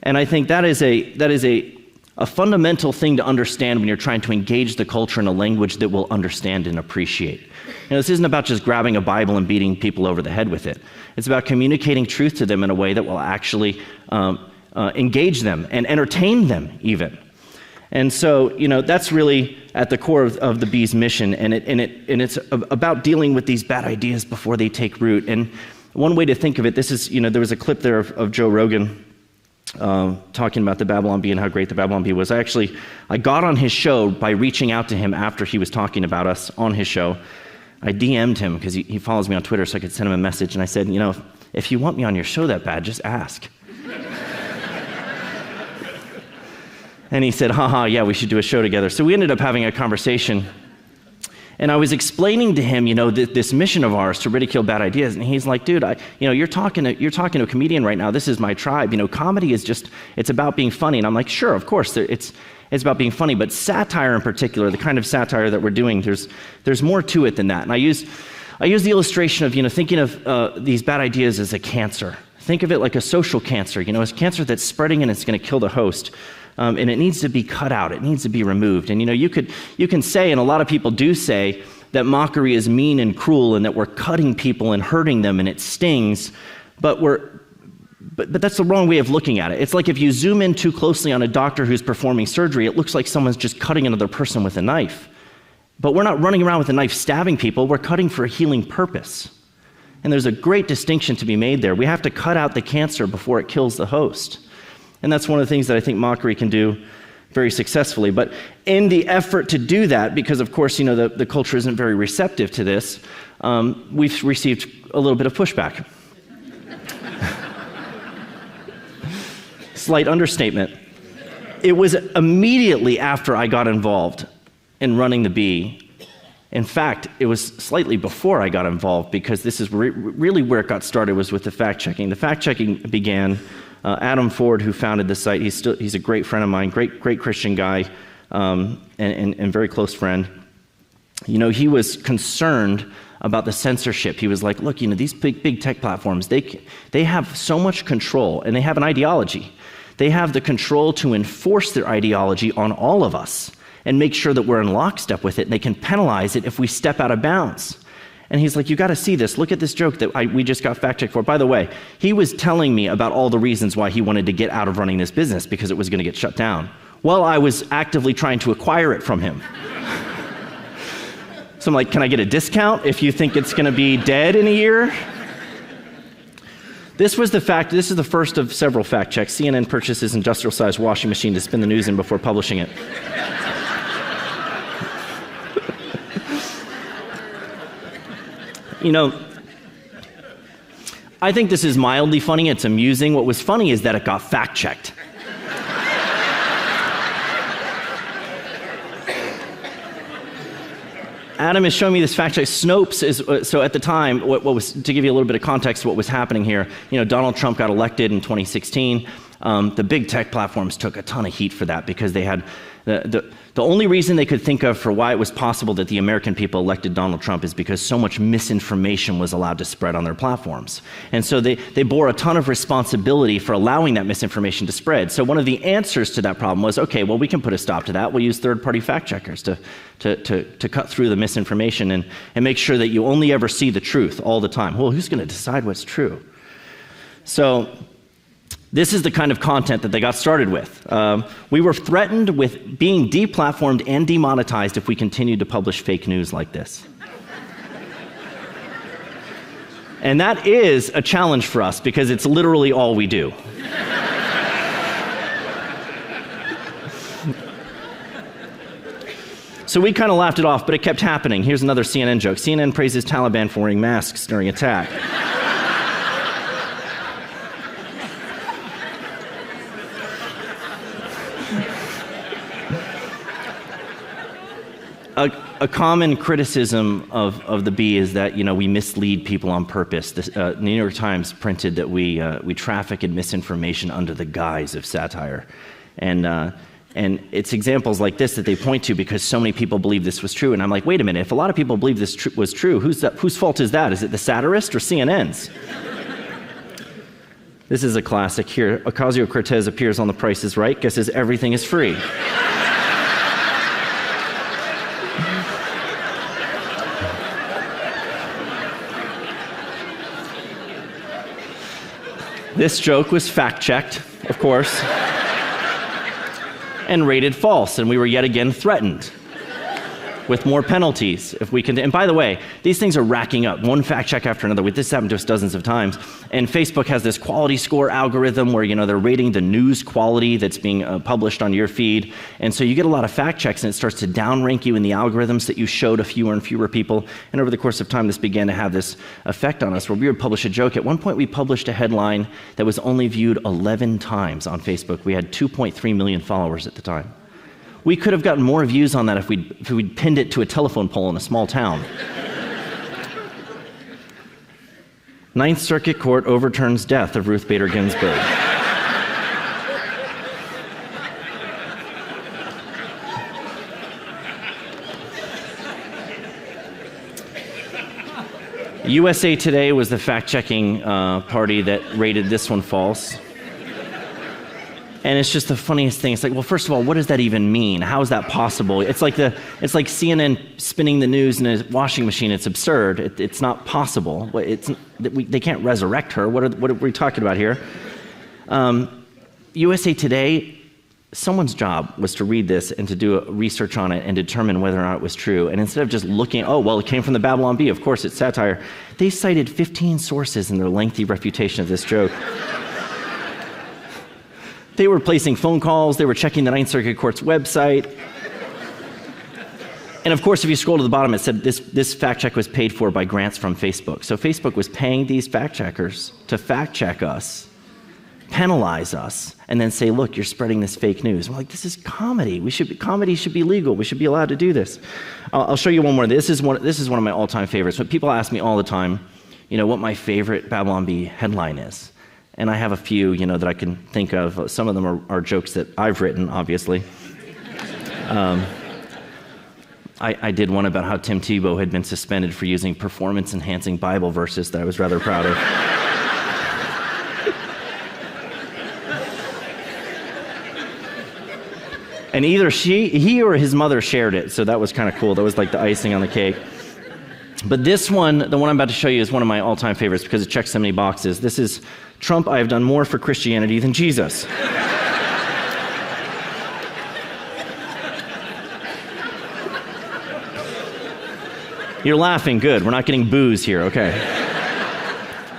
And I think that is a fundamental thing to understand when you're trying to engage the culture in a language that will understand and appreciate. This isn't about just grabbing a Bible and beating people over the head with it. It's about communicating truth to them in a way that will actually engage them and entertain them even. And so, that's really at the core of the Bee's mission, and it's about dealing with these bad ideas before they take root. And one way to think of it, this is, there was a clip there of Joe Rogan talking about the Babylon Bee and how great the Babylon Bee was. I got on his show by reaching out to him after he was talking about us on his show. I DM'd him because he follows me on Twitter, so I could send him a message. And I said, if you want me on your show that bad, just ask. And he said, haha, yeah, we should do a show together. So we ended up having a conversation. And I was explaining to him, this mission of ours to ridicule bad ideas. And he's like, dude, you're talking to a comedian right now. This is my tribe. Comedy is it's about being funny. And I'm like, sure, of course, it's about being funny. But satire in particular, the kind of satire that we're doing, there's more to it than that. And I use the illustration of, thinking of these bad ideas as a cancer. Think of it like a social cancer. It's cancer that's spreading and it's going to kill the host. And it needs to be cut out. It needs to be removed. And you can say, and a lot of people do say, that mockery is mean and cruel, and that we're cutting people and hurting them, and it stings. But that's the wrong way of looking at it. It's like if you zoom in too closely on a doctor who's performing surgery, it looks like someone's just cutting another person with a knife. But we're not running around with a knife stabbing people. We're cutting for a healing purpose. And there's a great distinction to be made there. We have to cut out the cancer before it kills the host. And that's one of the things that I think mockery can do very successfully. But in the effort to do that, because of course, the culture isn't very receptive to this, we've received a little bit of pushback. Slight understatement. It was immediately after I got involved in running the Bee. In fact, it was slightly before I got involved, because this is really where it got started, was with the fact-checking. The fact-checking began. Adam Ford, who founded the site, he's a great friend of mine, great Christian guy, and very close friend. He was concerned about the censorship. He was like, look, these big tech platforms, they have so much control, and they have an ideology. They have the control to enforce their ideology on all of us and make sure that we're in lockstep with it, and they can penalize it if we step out of bounds. And he's like, you got to see this. Look at this joke that we just got fact-checked for. By the way, he was telling me about all the reasons why he wanted to get out of running this business, because it was going to get shut down, while I was actively trying to acquire it from him. So I'm like, can I get a discount if you think it's going to be dead in a year? This is the first of several fact checks. CNN purchases industrial-sized washing machine to spin the news in before publishing it. I think this is mildly funny. It's amusing. What was funny is that it got fact-checked. Adam is showing me this fact check. Snopes is, so at the time, what was, to give you a little bit of context to what was happening here, Donald Trump got elected in 2016. The big tech platforms took a ton of heat for that because they had, the only reason they could think of for why it was possible that the American people elected Donald Trump is because so much misinformation was allowed to spread on their platforms. And so they bore a ton of responsibility for allowing that misinformation to spread. So one of the answers to that problem was, okay, well, we can put a stop to that. We'll use third-party fact checkers to cut through the misinformation and make sure that you only ever see the truth all the time. Well, who's going to decide what's true? So this is the kind of content that they got started with. We were threatened with being deplatformed and demonetized if we continued to publish fake news like this. And that is a challenge for us because it's literally all we do. So we kind of laughed it off, but it kept happening. Here's another CNN joke. CNN praises Taliban for wearing masks during attack. A common criticism of the Bee is that we mislead people on purpose. The New York Times printed that we traffic in misinformation under the guise of satire, and it's examples like this that they point to because so many people believe this was true. And I'm like, wait a minute, if a lot of people believe this was true, whose fault is that? Is it the satirist or CNN's? This is a classic here. Ocasio-Cortez appears on The Price is Right, guesses everything is free. This joke was fact-checked, of course, and rated false, and we were yet again threatened with more penalties if we can. And by the way, these things are racking up, one fact check after another. This happened to us dozens of times. And Facebook has this quality score algorithm where they're rating the news quality that's being published on your feed. And so you get a lot of fact checks, and it starts to downrank you in the algorithms that you show to fewer and fewer people. And over the course of time, this began to have this effect on us where we would publish a joke. At one point, we published a headline that was only viewed 11 times on Facebook. We had 2.3 million followers at the time. We could have gotten more views on that if we'd pinned it to a telephone pole in a small town. Ninth Circuit Court overturns death of Ruth Bader Ginsburg. USA Today was the fact-checking party that rated this one false. And it's just the funniest thing. It's like, well, first of all, what does that even mean? How is that possible? It's like CNN spinning the news in a washing machine. It's absurd. It's not possible. They can't resurrect her. What are we talking about here? USA Today, someone's job was to read this and to do research on it and determine whether or not it was true. And instead of just looking, oh, well, it came from the Babylon Bee. Of course, it's satire. They cited 15 sources in their lengthy refutation of this joke. They were placing phone calls. They were checking the Ninth Circuit Court's website. And of course, if you scroll to the bottom, it said this fact check was paid for by grants from Facebook. So Facebook was paying these fact checkers to fact check us, penalize us, and then say, look, you're spreading this fake news. We're like, this is comedy. Comedy should be legal. We should be allowed to do this. I'll show you one more. This is one of my all-time favorites. But people ask me all the time, what my favorite Babylon Bee headline is. And I have a few, that I can think of. Some of them are jokes that I've written, obviously. I did one about how Tim Tebow had been suspended for using performance-enhancing Bible verses that I was rather proud of. And either he or his mother shared it, so that was kind of cool. That was like the icing on the cake. But this one, the one I'm about to show you, is one of my all-time favorites because it checks so many boxes. This is Trump, I have done more for Christianity than Jesus. You're laughing, good. We're not getting boos here, okay.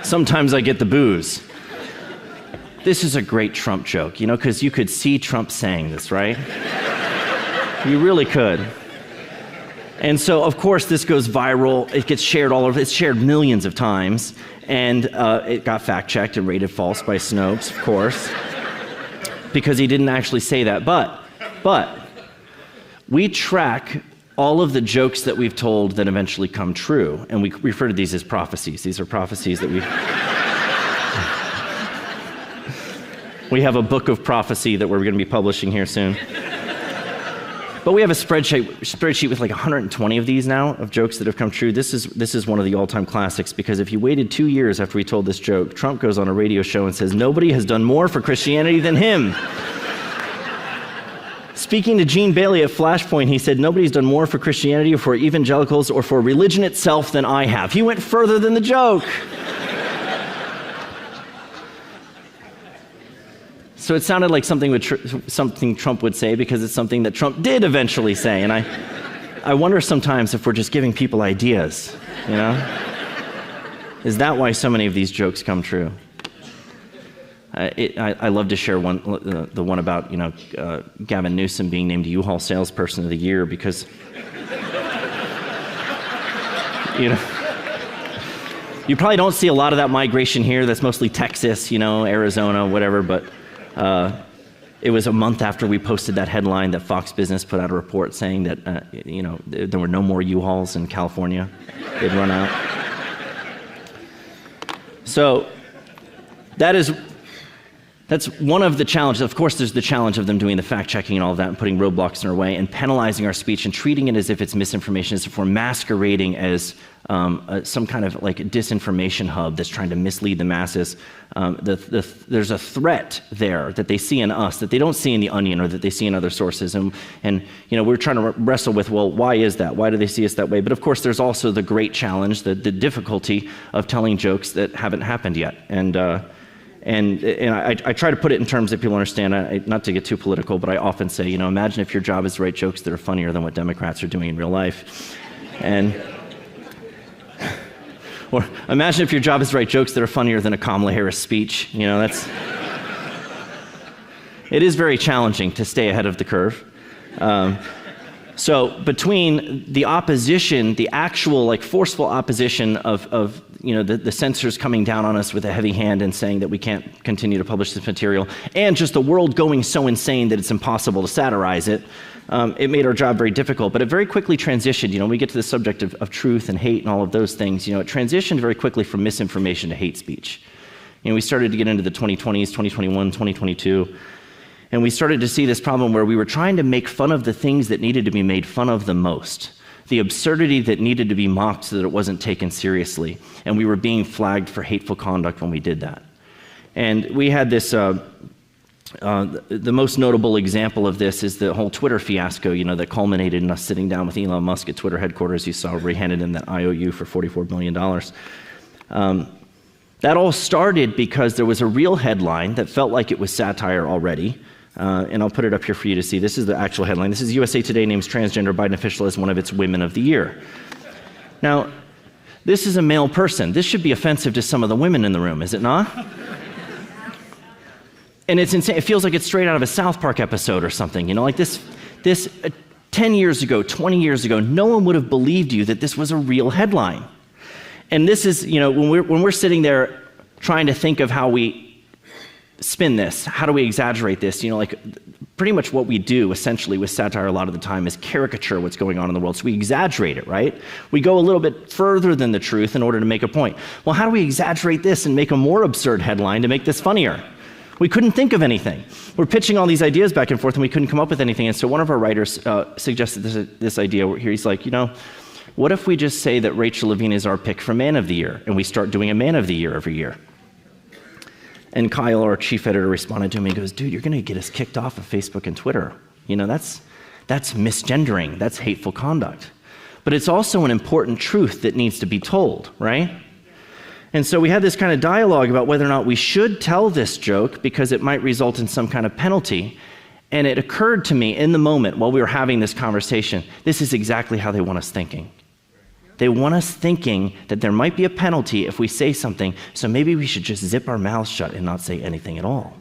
Sometimes I get the boos. This is a great Trump joke, because you could see Trump saying this, right? You really could. And so, of course, this goes viral. It gets shared all over. It's shared millions of times. And it got fact-checked and rated false by Snopes, of course, because he didn't actually say that. But we track all of the jokes that we've told that eventually come true. And we refer to these as prophecies. These are prophecies that we have a book of prophecy that we're going to be publishing here soon. But we have a spreadsheet with like 120 of these now, of jokes that have come true. This is one of the all-time classics, because if you waited 2 years after we told this joke, Trump goes on a radio show and says, nobody has done more for Christianity than him. Speaking to Gene Bailey at Flashpoint, he said, nobody's done more for Christianity or for evangelicals or for religion itself than I have. He went further than the joke. So it sounded like something Trump would say, because it's something that Trump did eventually say. And I wonder sometimes if we're just giving people ideas, you know? Is that why so many of these jokes come true? I love to share the one about, Gavin Newsom being named U-Haul Salesperson of the Year, because, you probably don't see a lot of that migration here. That's mostly Texas, Arizona, whatever, but it was a month after we posted that headline that Fox Business put out a report saying that, there were no more U-Hauls in California. They'd run out. So that's one of the challenges. Of course, there's the challenge of them doing the fact-checking and all of that and putting roadblocks in our way and penalizing our speech and treating it as if it's misinformation, as if we're masquerading as some kind of like disinformation hub that's trying to mislead the masses. There's a threat there that they see in us that they don't see in the Onion or that they see in other sources. And we're trying to wrestle with, well, why is that? Why do they see us that way? But of course, there's also the great challenge, the difficulty of telling jokes that haven't happened yet. And I try to put it in terms that people understand, not to get too political, but I often say, imagine if your job is to write jokes that are funnier than what Democrats are doing in real life. Or imagine if your job is to write jokes that are funnier than a Kamala Harris speech. It is very challenging to stay ahead of the curve. So between the opposition, the actual forceful opposition of the censors coming down on us with a heavy hand and saying that we can't continue to publish this material, and just the world going so insane that it's impossible to satirize it, it made our job very difficult. But it very quickly transitioned. We get to the subject of truth and hate and all of those things. It transitioned very quickly from misinformation to hate speech. We started to get into the 2020s, 2021, 2022. And we started to see this problem where we were trying to make fun of the things that needed to be made fun of the most, the absurdity that needed to be mocked so that it wasn't taken seriously. And we were being flagged for hateful conduct when we did that. And we had this, the most notable example of this is the whole Twitter fiasco, that culminated in us sitting down with Elon Musk at Twitter headquarters. You saw where he handed him that IOU for $44 billion. That all started because there was a real headline that felt like it was satire already. And I'll put it up here for you to see. This is the actual headline. This is USA Today names transgender Biden official as one of its Women of the Year. Now, this is a male person. This should be offensive to some of the women in the room, is it not? And it's insane. It feels like it's straight out of a South Park episode or something. This 10 years ago, 20 years ago, no one would have believed you that this was a real headline. And this is, when we're sitting there trying to think of how we spin this, how do we exaggerate this? Pretty much what we do essentially with satire a lot of the time is caricature what's going on in the world. So we exaggerate it, right? We go a little bit further than the truth in order to make a point. Well, how do we exaggerate this and make a more absurd headline to make this funnier? We couldn't think of anything. We're pitching all these ideas back and forth and we couldn't come up with anything. And so one of our writers suggested this idea where he's like, what if we just say that Rachel Levine is our pick for Man of the Year and we start doing a Man of the Year every year? And Kyle, our chief editor, responded to him. He goes, dude, you're going to get us kicked off of Facebook and Twitter. That's misgendering. That's hateful conduct. But it's also an important truth that needs to be told, right? And so we had this kind of dialogue about whether or not we should tell this joke because it might result in some kind of penalty. And it occurred to me in the moment while we were having this conversation, this is exactly how they want us thinking. They want us thinking that there might be a penalty if we say something, so maybe we should just zip our mouths shut and not say anything at all.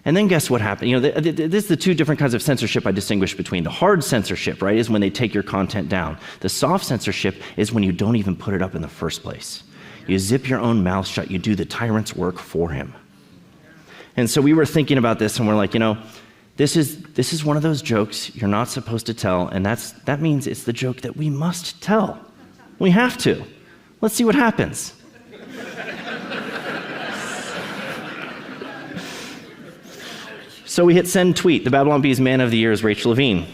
And then guess what happened? This is the two different kinds of censorship I distinguish between. The hard censorship, right, is when they take your content down. The soft censorship is when you don't even put it up in the first place. You zip your own mouth shut. You do the tyrant's work for him. And so we were thinking about this, and we're like, this is one of those jokes you're not supposed to tell, and that means it's the joke that we must tell. We have to. Let's see what happens. So we hit send tweet. The Babylon Bee's man of the year is Rachel Levine.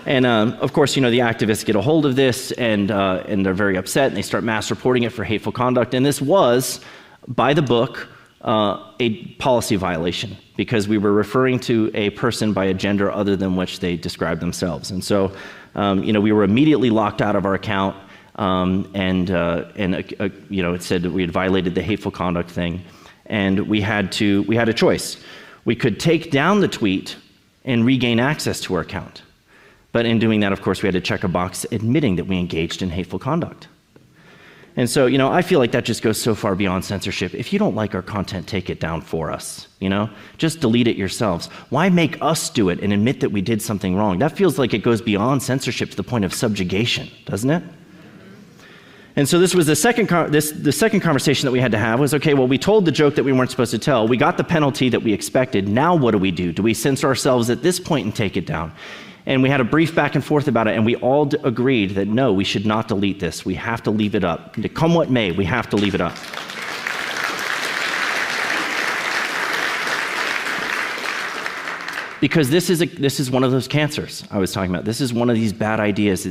And of course, the activists get a hold of this, and they're very upset, and they start mass reporting it for hateful conduct. And this was, by the book, a policy violation, because we were referring to a person by a gender other than which they described themselves. And so, we were immediately locked out of our account, and it said that we had violated the hateful conduct thing, and we had a choice. We could take down the tweet and regain access to our account. But in doing that, of course, we had to check a box admitting that we engaged in hateful conduct. And so, I feel like that just goes so far beyond censorship. If you don't like our content, take it down for us, Just delete it yourselves. Why make us do it and admit that we did something wrong? That feels like it goes beyond censorship to the point of subjugation, doesn't it? And so this was the second conversation that we had to have was, okay, well, we told the joke that we weren't supposed to tell. We got the penalty that we expected. Now what do? Do we censor ourselves at this point and take it down? And we had a brief back and forth about it, and we all agreed that no, we should not delete this. We have to leave it up. Come what may, we have to leave it up. Because this is one of those cancers I was talking about. This is one of these bad ideas,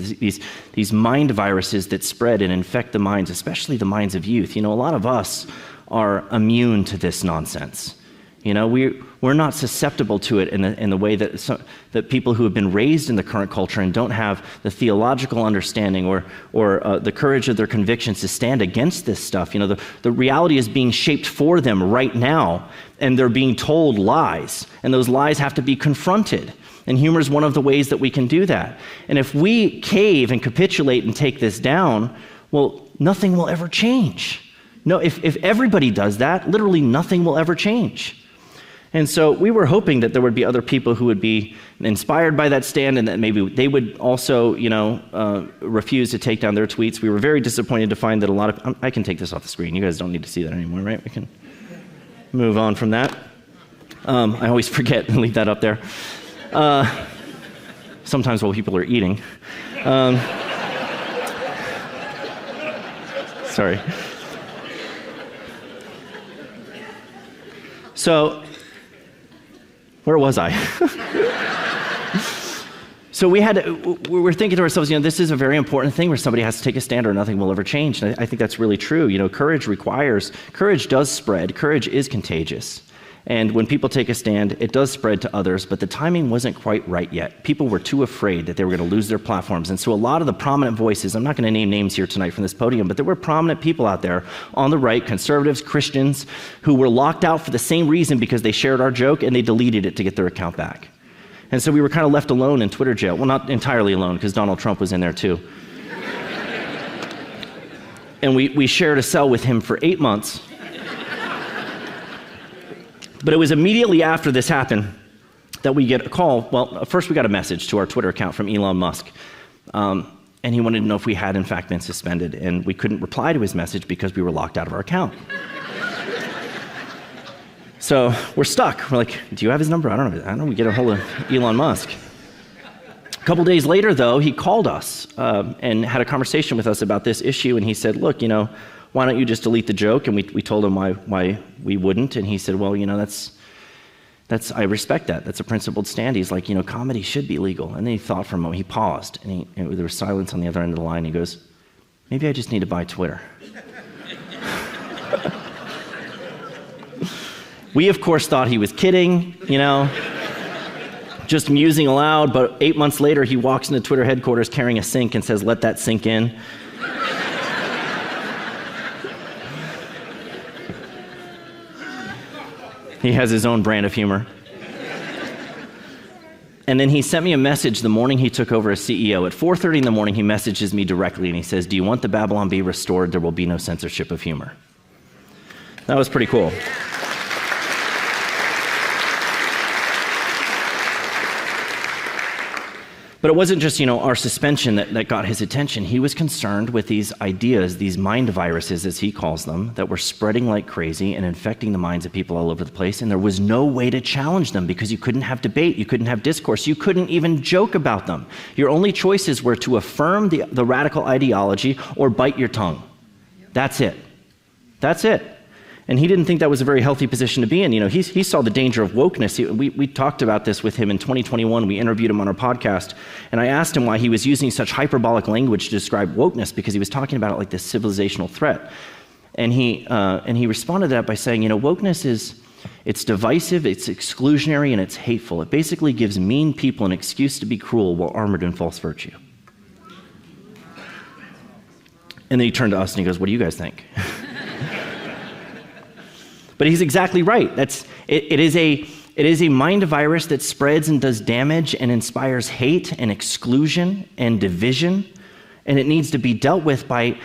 these mind viruses that spread and infect the minds, especially the minds of youth. A lot of us are immune to this nonsense. We're not susceptible to it in the way that people who have been raised in the current culture and don't have the theological understanding or the courage of their convictions to stand against this stuff. The reality is being shaped for them right now, and they're being told lies, and those lies have to be confronted. And humor is one of the ways that we can do that. And if we cave and capitulate and take this down, well, nothing will ever change. No, if everybody does that, literally nothing will ever change. And so we were hoping that there would be other people who would be inspired by that stand, and that maybe they would also, refuse to take down their tweets. We were very disappointed to find that a lot of... I can take this off the screen. You guys don't need to see that anymore, right? We can move on from that. I always forget and leave that up there. Sometimes while people are eating. Sorry. So... where was I? So we were thinking to ourselves, this is a very important thing where somebody has to take a stand or nothing will ever change. And I think that's really true. Courage does spread. Courage is contagious. And when people take a stand, it does spread to others, but the timing wasn't quite right yet. People were too afraid that they were going to lose their platforms. And so a lot of the prominent voices, I'm not going to name names here tonight from this podium, but there were prominent people out there on the right, conservatives, Christians, who were locked out for the same reason because they shared our joke and they deleted it to get their account back. And so we were kind of left alone in Twitter jail. Well, not entirely alone, because Donald Trump was in there too. And we shared a cell with him for 8 months. But it was immediately after this happened that we get a call. Well, first we got a message to our Twitter account from Elon Musk. And he wanted to know if we had in fact been suspended. And we couldn't reply to his message because we were locked out of our account. So we're stuck. We're like, do you have his number? I don't know. We get a hold of Elon Musk. A couple days later, though, he called us and had a conversation with us about this issue. And he said, look, why don't you just delete the joke? And we told him why we wouldn't. And he said, well, I respect that. That's a principled stand. He's like, comedy should be legal. And then he thought for a moment. He paused, and there was silence on the other end of the line. He goes, maybe I just need to buy Twitter. We, of course, thought he was kidding, just musing aloud. But 8 months later, he walks into Twitter headquarters carrying a sink and says, let that sink in. He has his own brand of humor. And then he sent me a message the morning he took over as CEO. At 4:30 in the morning, he messages me directly, and he says, do you want the Babylon Bee restored? There will be no censorship of humor. That was pretty cool. But it wasn't just, our suspension that got his attention. He was concerned with these ideas, these mind viruses, as he calls them, that were spreading like crazy and infecting the minds of people all over the place. And there was no way to challenge them because you couldn't have debate, you couldn't have discourse, you couldn't even joke about them. Your only choices were to affirm the radical ideology or bite your tongue. That's it. That's it. And he didn't think that was a very healthy position to be in. He saw the danger of wokeness. We talked about this with him in 2021. We interviewed him on our podcast. And I asked him why he was using such hyperbolic language to describe wokeness, because he was talking about it like this civilizational threat. And he responded to that by saying, wokeness it's divisive, it's exclusionary, and it's hateful. It basically gives mean people an excuse to be cruel while armored in false virtue. And then he turned to us and he goes, what do you guys think? But he's exactly right. It is a mind virus that spreads and does damage and inspires hate and exclusion and division, and it needs to be dealt with by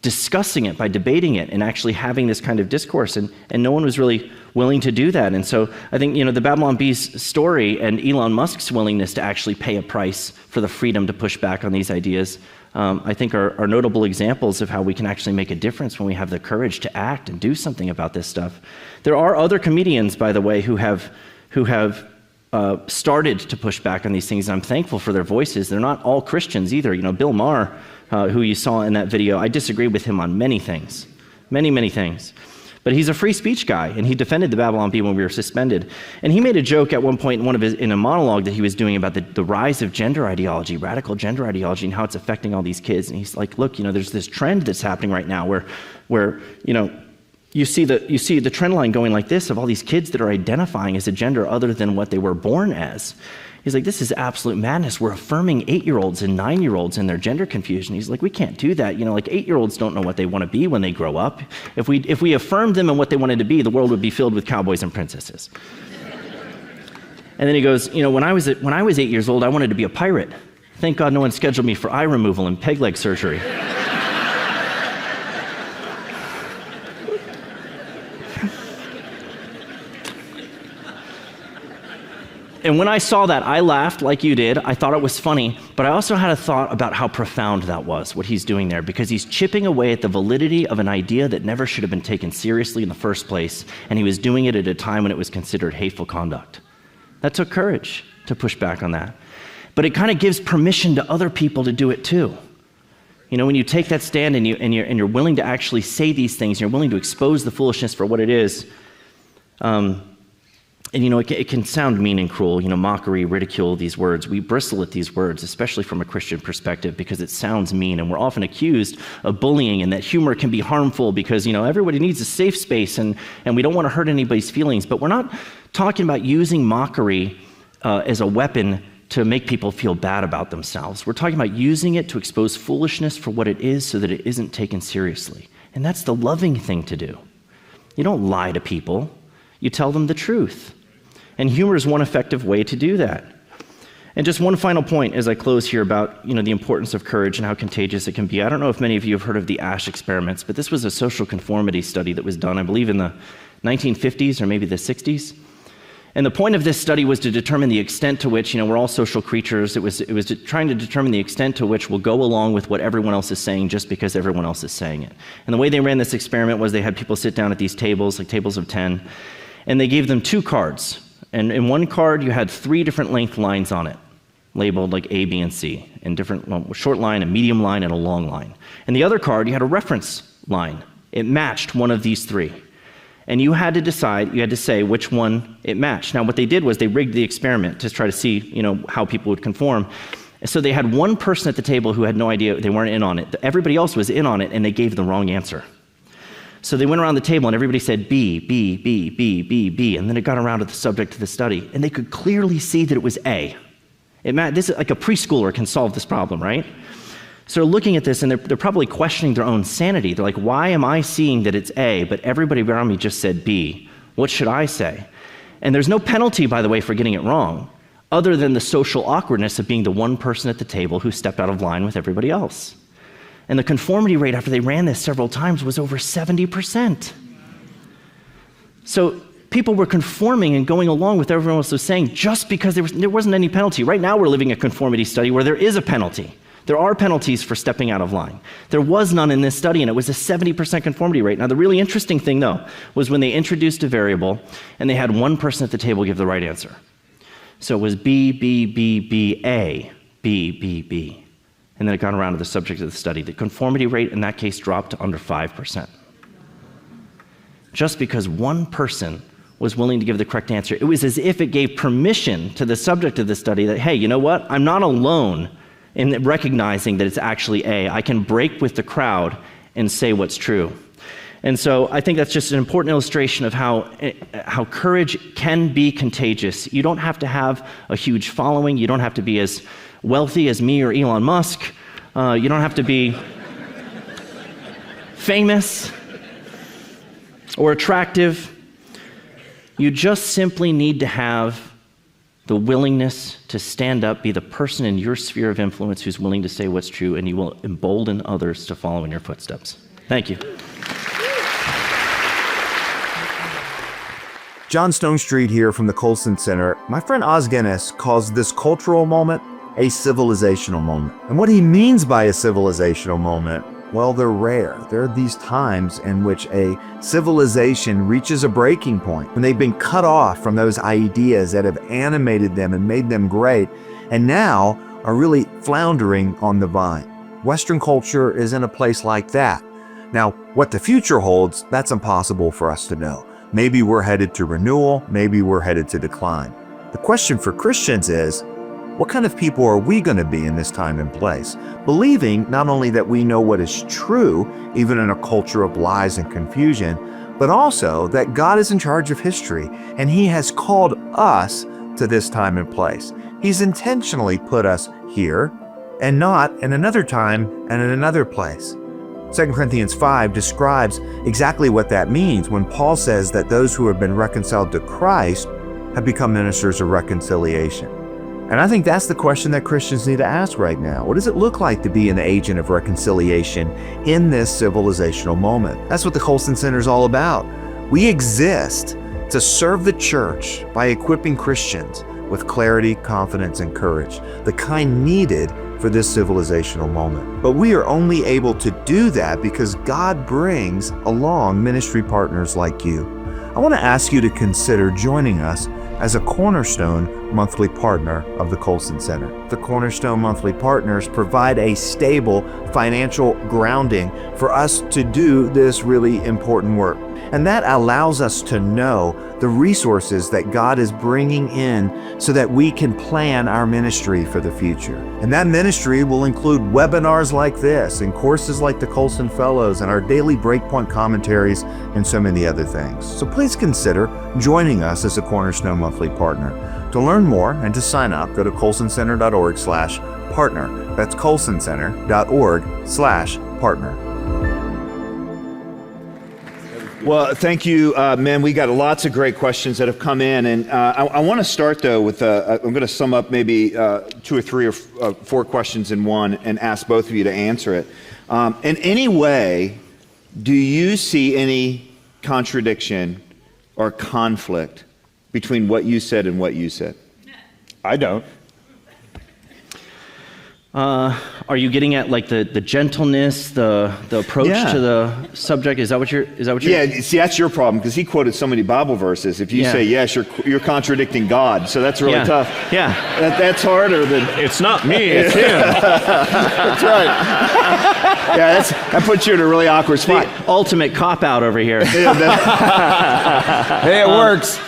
discussing it, by debating it, and actually having this kind of discourse. And no one was really willing to do that. And so I think the Babylon Bee's story and Elon Musk's willingness to actually pay a price for the freedom to push back on these ideas, I think are notable examples of how we can actually make a difference when we have the courage to act and do something about this stuff. There are other comedians, by the way, who have started to push back on these things, and I'm thankful for their voices. They're not all Christians either. Bill Maher, who you saw in that video, I disagree with him on many things, many things. But he's a free speech guy, and he defended the Babylon Bee when we were suspended. And he made a joke at one point in a monologue that he was doing about the rise of gender ideology, radical gender ideology, and how it's affecting all these kids. And he's like, look, there's this trend that's happening right now where you see the trend line going like this of all these kids that are identifying as a gender other than what they were born as. He's like, this is absolute madness. We're affirming 8-year-olds and 9-year-olds in their gender confusion. He's like, we can't do that. 8-year-olds don't know what they want to be when they grow up. If we affirmed them in what they wanted to be, the world would be filled with cowboys and princesses. And then he goes, when I was 8 years old, I wanted to be a pirate. Thank God no one scheduled me for eye removal and peg leg surgery. And when I saw that, I laughed like you did. I thought it was funny, but I also had a thought about how profound that was, what he's doing there, because he's chipping away at the validity of an idea that never should have been taken seriously in the first place, and he was doing it at a time when it was considered hateful conduct. That took courage to push back on that. But it kind of gives permission to other people to do it too. When you take that stand and you're willing to actually say these things, you're willing to expose the foolishness for what it is, and it can sound mean and cruel, mockery, ridicule, these words. We bristle at these words, especially from a Christian perspective, because it sounds mean, and we're often accused of bullying and that humor can be harmful because, everybody needs a safe space and we don't want to hurt anybody's feelings. But we're not talking about using mockery as a weapon to make people feel bad about themselves. We're talking about using it to expose foolishness for what it is so that it isn't taken seriously. And that's the loving thing to do. You don't lie to people. You tell them the truth. And humor is one effective way to do that. And just one final point as I close here about the importance of courage and how contagious it can be. I don't know if many of you have heard of the Ash experiments, but this was a social conformity study that was done, I believe, in the 1950s or maybe the 60s. And the point of this study was to determine the extent to which, we're all social creatures. It was trying to determine the extent to which we'll go along with what everyone else is saying just because everyone else is saying it. And the way they ran this experiment was they had people sit down at these tables, like tables of 10, and they gave them 2 cards. And in one card, you had 3 different length lines on it, labeled like A, B, and C, and a short line, a medium line, and a long line. And the other card, you had a reference line. It matched one of these 3. And you had to decide, you had to say which one it matched. Now, what they did was they rigged the experiment to try to see, how people would conform. So they had one person at the table who had no idea, they weren't in on it. Everybody else was in on it, and they gave the wrong answer. So they went around the table and everybody said B, B, B, B, B, B, and then it got around to the subject of the study, and they could clearly see that it was A. This is like a preschooler can solve this problem, right? So they're looking at this and they're probably questioning their own sanity. They're like, why am I seeing that it's A, but everybody around me just said B? What should I say? And there's no penalty, by the way, for getting it wrong, other than the social awkwardness of being the one person at the table who stepped out of line with everybody else. And the conformity rate after they ran this several times was over 70%. So people were conforming and going along with everyone else was saying just because there wasn't any penalty. Right now we're living a conformity study where there is a penalty. There are penalties for stepping out of line. There was none in this study, and it was a 70% conformity rate. Now, the really interesting thing, though, was when they introduced a variable, and they had one person at the table give the right answer. So it was B, B, B, B, A, B, B, B. And then it got around to the subject of the study. The conformity rate in that case dropped to under 5%. Just because one person was willing to give the correct answer. It was as if it gave permission to the subject of the study that, hey, you know what? I'm not alone in recognizing that it's actually A. I can break with the crowd and say what's true. And so I think that's just an important illustration of how courage can be contagious. You don't have to have a huge following. You don't have to be as wealthy as me or Elon Musk. You don't have to be famous or attractive. You just simply need to have the willingness to stand up, be the person in your sphere of influence who's willing to say what's true, and you will embolden others to follow in your footsteps. Thank you. John Stonestreet here from the Colson Center. My friend Os Guinness calls this cultural moment a civilizational moment. And what he means by a civilizational moment, well, they're rare. There are these times in which a civilization reaches a breaking point, when they've been cut off from those ideas that have animated them and made them great, and now are really floundering on the vine. Western culture is in a place like that. Now, what the future holds, that's impossible for us to know. Maybe we're headed to renewal, maybe we're headed to decline. The question for Christians is, what kind of people are we going to be in this time and place? Believing not only that we know what is true, even in a culture of lies and confusion, but also that God is in charge of history, and He has called us to this time and place. He's intentionally put us here, and not in another time and in another place. 2 Corinthians 5 describes exactly what that means when Paul says that those who have been reconciled to Christ have become ministers of reconciliation. And I think that's the question that Christians need to ask right now. What does it look like to be an agent of reconciliation in this civilizational moment? That's what the Colson Center is all about. We exist to serve the church by equipping Christians with clarity, confidence, and courage, the kind needed for this civilizational moment. But we are only able to do that because God brings along ministry partners like you. I want to ask you to consider joining us as a Cornerstone Monthly Partner of the Colson Center. The Cornerstone Monthly Partners provide a stable financial grounding for us to do this really important work. And that allows us to know the resources that God is bringing in so that we can plan our ministry for the future. And that ministry will include webinars like this and courses like the Colson Fellows and our daily Breakpoint commentaries and so many other things. So please consider joining us as a Cornerstone Monthly Partner. To learn more and to sign up, go to colsoncenter.org/partner. That's colsoncenter.org/partner. Well, thank you, men. We got lots of great questions that have come in, and I want to start though with I'm going to sum up maybe 2 or 3 or 4 questions in one, and ask both of you to answer it. In any way, do you see any contradiction or conflict between what you said and what you said? I don't. Are you getting at like the gentleness, the approach to the subject? Is that what you're? Yeah. See, that's your problem because he quoted so many Bible verses. If you say yes, you're contradicting God. So that's really tough. Yeah. That's harder than. It's not me. It's him. That's right. Yeah, that puts you in a really awkward spot. The ultimate cop out over here. Hey, it works.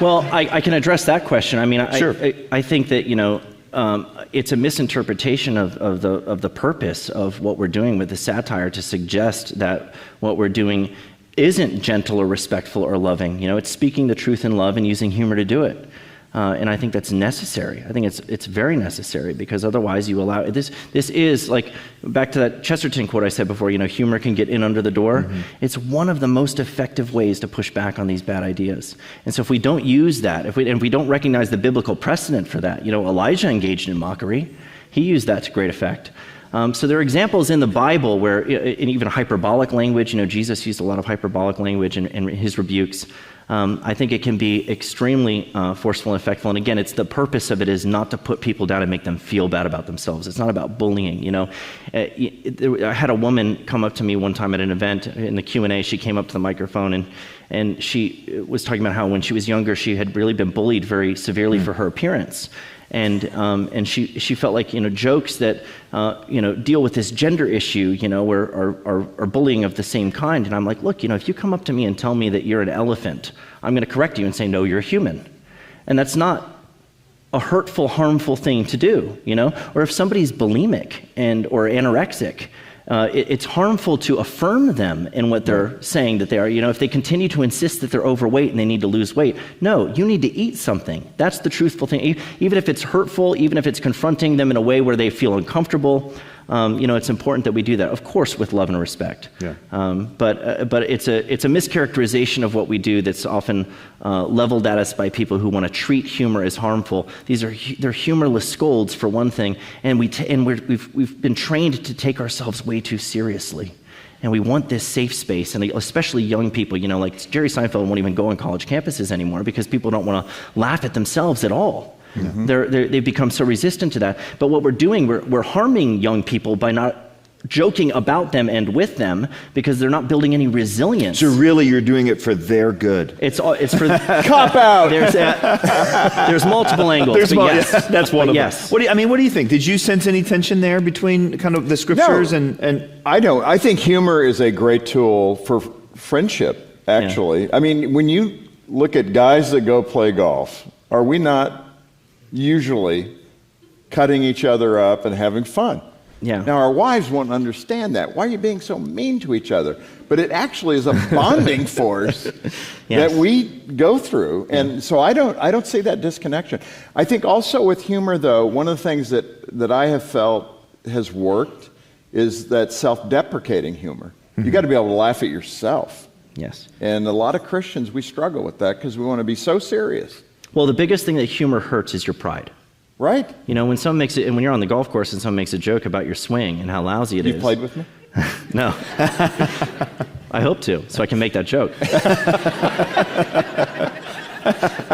Well, I can address that question. I mean, sure. I think that it's a misinterpretation of the purpose of what we're doing with the satire to suggest that what we're doing isn't gentle or respectful or loving. It's speaking the truth in love and using humor to do it. And I think that's necessary. I think it's very necessary because otherwise you allow this. This is like back to that Chesterton quote I said before. Humor can get in under the door. Mm-hmm. It's one of the most effective ways to push back on these bad ideas. And so if we don't use that, if we don't recognize the biblical precedent for that, Elijah engaged in mockery. He used that to great effect. So there are examples in the Bible where, in even hyperbolic language, Jesus used a lot of hyperbolic language in his rebukes. I think it can be extremely forceful and effectful. And again, it's the purpose of it is not to put people down and make them feel bad about themselves. It's not about bullying, you know. I had a woman come up to me one time at an event in the Q&A. She came up to the microphone and she was talking about how when she was younger, she had really been bullied very severely for her appearance. And she felt like, you know, jokes that, you know, deal with this gender issue, you know, are bullying of the same kind. And I'm like, look, you know, if you come up to me and tell me that you're an elephant, I'm going to correct you and say, no, you're a human. And that's not a hurtful, harmful thing to do, you know? Or if somebody's bulimic or anorexic, it's harmful to affirm them in what they're saying that they are. You know, if they continue to insist that they're overweight and they need to lose weight, no, you need to eat something. That's the truthful thing. Even if it's hurtful, even if it's confronting them in a way where they feel uncomfortable, you know, it's important that we do that, of course, with love and respect. Yeah. But it's a mischaracterization of what we do that's often leveled at us by people who want to treat humor as harmful. They're humorless scolds for one thing, and we've been trained to take ourselves way too seriously. And we want this safe space, and especially young people, you know, like Jerry Seinfeld won't even go on college campuses anymore because people don't want to laugh at themselves at all. Mm-hmm. They've become so resistant to that. But what we're doing, we're harming young people by not joking about them and with them because they're not building any resilience. So really, you're doing it for their good. It's for cop out. There's multiple angles. Yes, that's one of them. Yes. What do you think? Did you sense any tension there between kind of the scriptures and? I don't. I think humor is a great tool for friendship. Actually, yeah. I mean, when you look at guys that go play golf, are we not usually cutting each other up and having fun? Yeah. Now, our wives won't understand that. Why are you being so mean to each other? But it actually is a bonding force that we go through. And so I don't see that disconnection. I think also with humor, though, one of the things that I have felt has worked is that self-deprecating humor. Mm-hmm. You got to be able to laugh at yourself. Yes. And a lot of Christians, we struggle with that because we want to be so serious. Well, the biggest thing that humor hurts is your pride. Right. You know, when someone makes it, and when you're on the golf course and someone makes a joke about your swing and how lousy it is. You played with me? No. I hope to, so I can make that joke.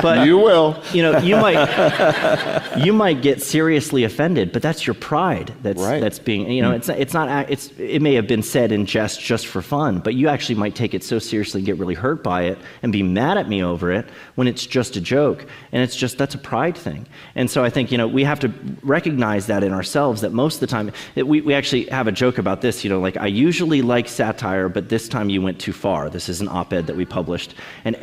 But you will. You know, you might get seriously offended, but that's your pride that's being, you know, it may have been said in jest just for fun, but you actually might take it so seriously and get really hurt by it and be mad at me over it when it's just a joke. And that's a pride thing. And so I think, you know, we have to recognize that in ourselves, that most of the time, we actually have a joke about this, you know, like, I usually like satire, but this time you went too far. This is an op-ed that we published. And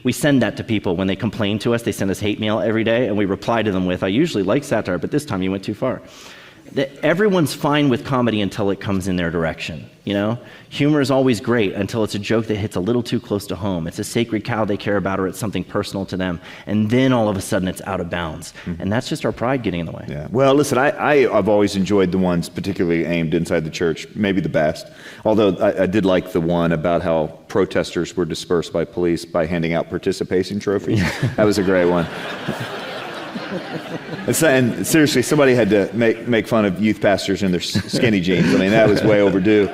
we send that to people when they complain to us. They send us hate mail every day, and we reply to them with, I usually like satire, but this time you went too far. Everyone's fine with comedy until it comes in their direction, you know? Humor is always great until it's a joke that hits a little too close to home. It's a sacred cow they care about, or it's something personal to them, and then all of a sudden it's out of bounds. Mm-hmm. And that's just our pride getting in the way. Yeah. Well, listen, I've always enjoyed the ones particularly aimed inside the church, maybe the best. Although I did like the one about how protesters were dispersed by police by handing out participation trophies. That was a great one. And seriously, somebody had to make fun of youth pastors in their skinny jeans. I mean, that was way overdue.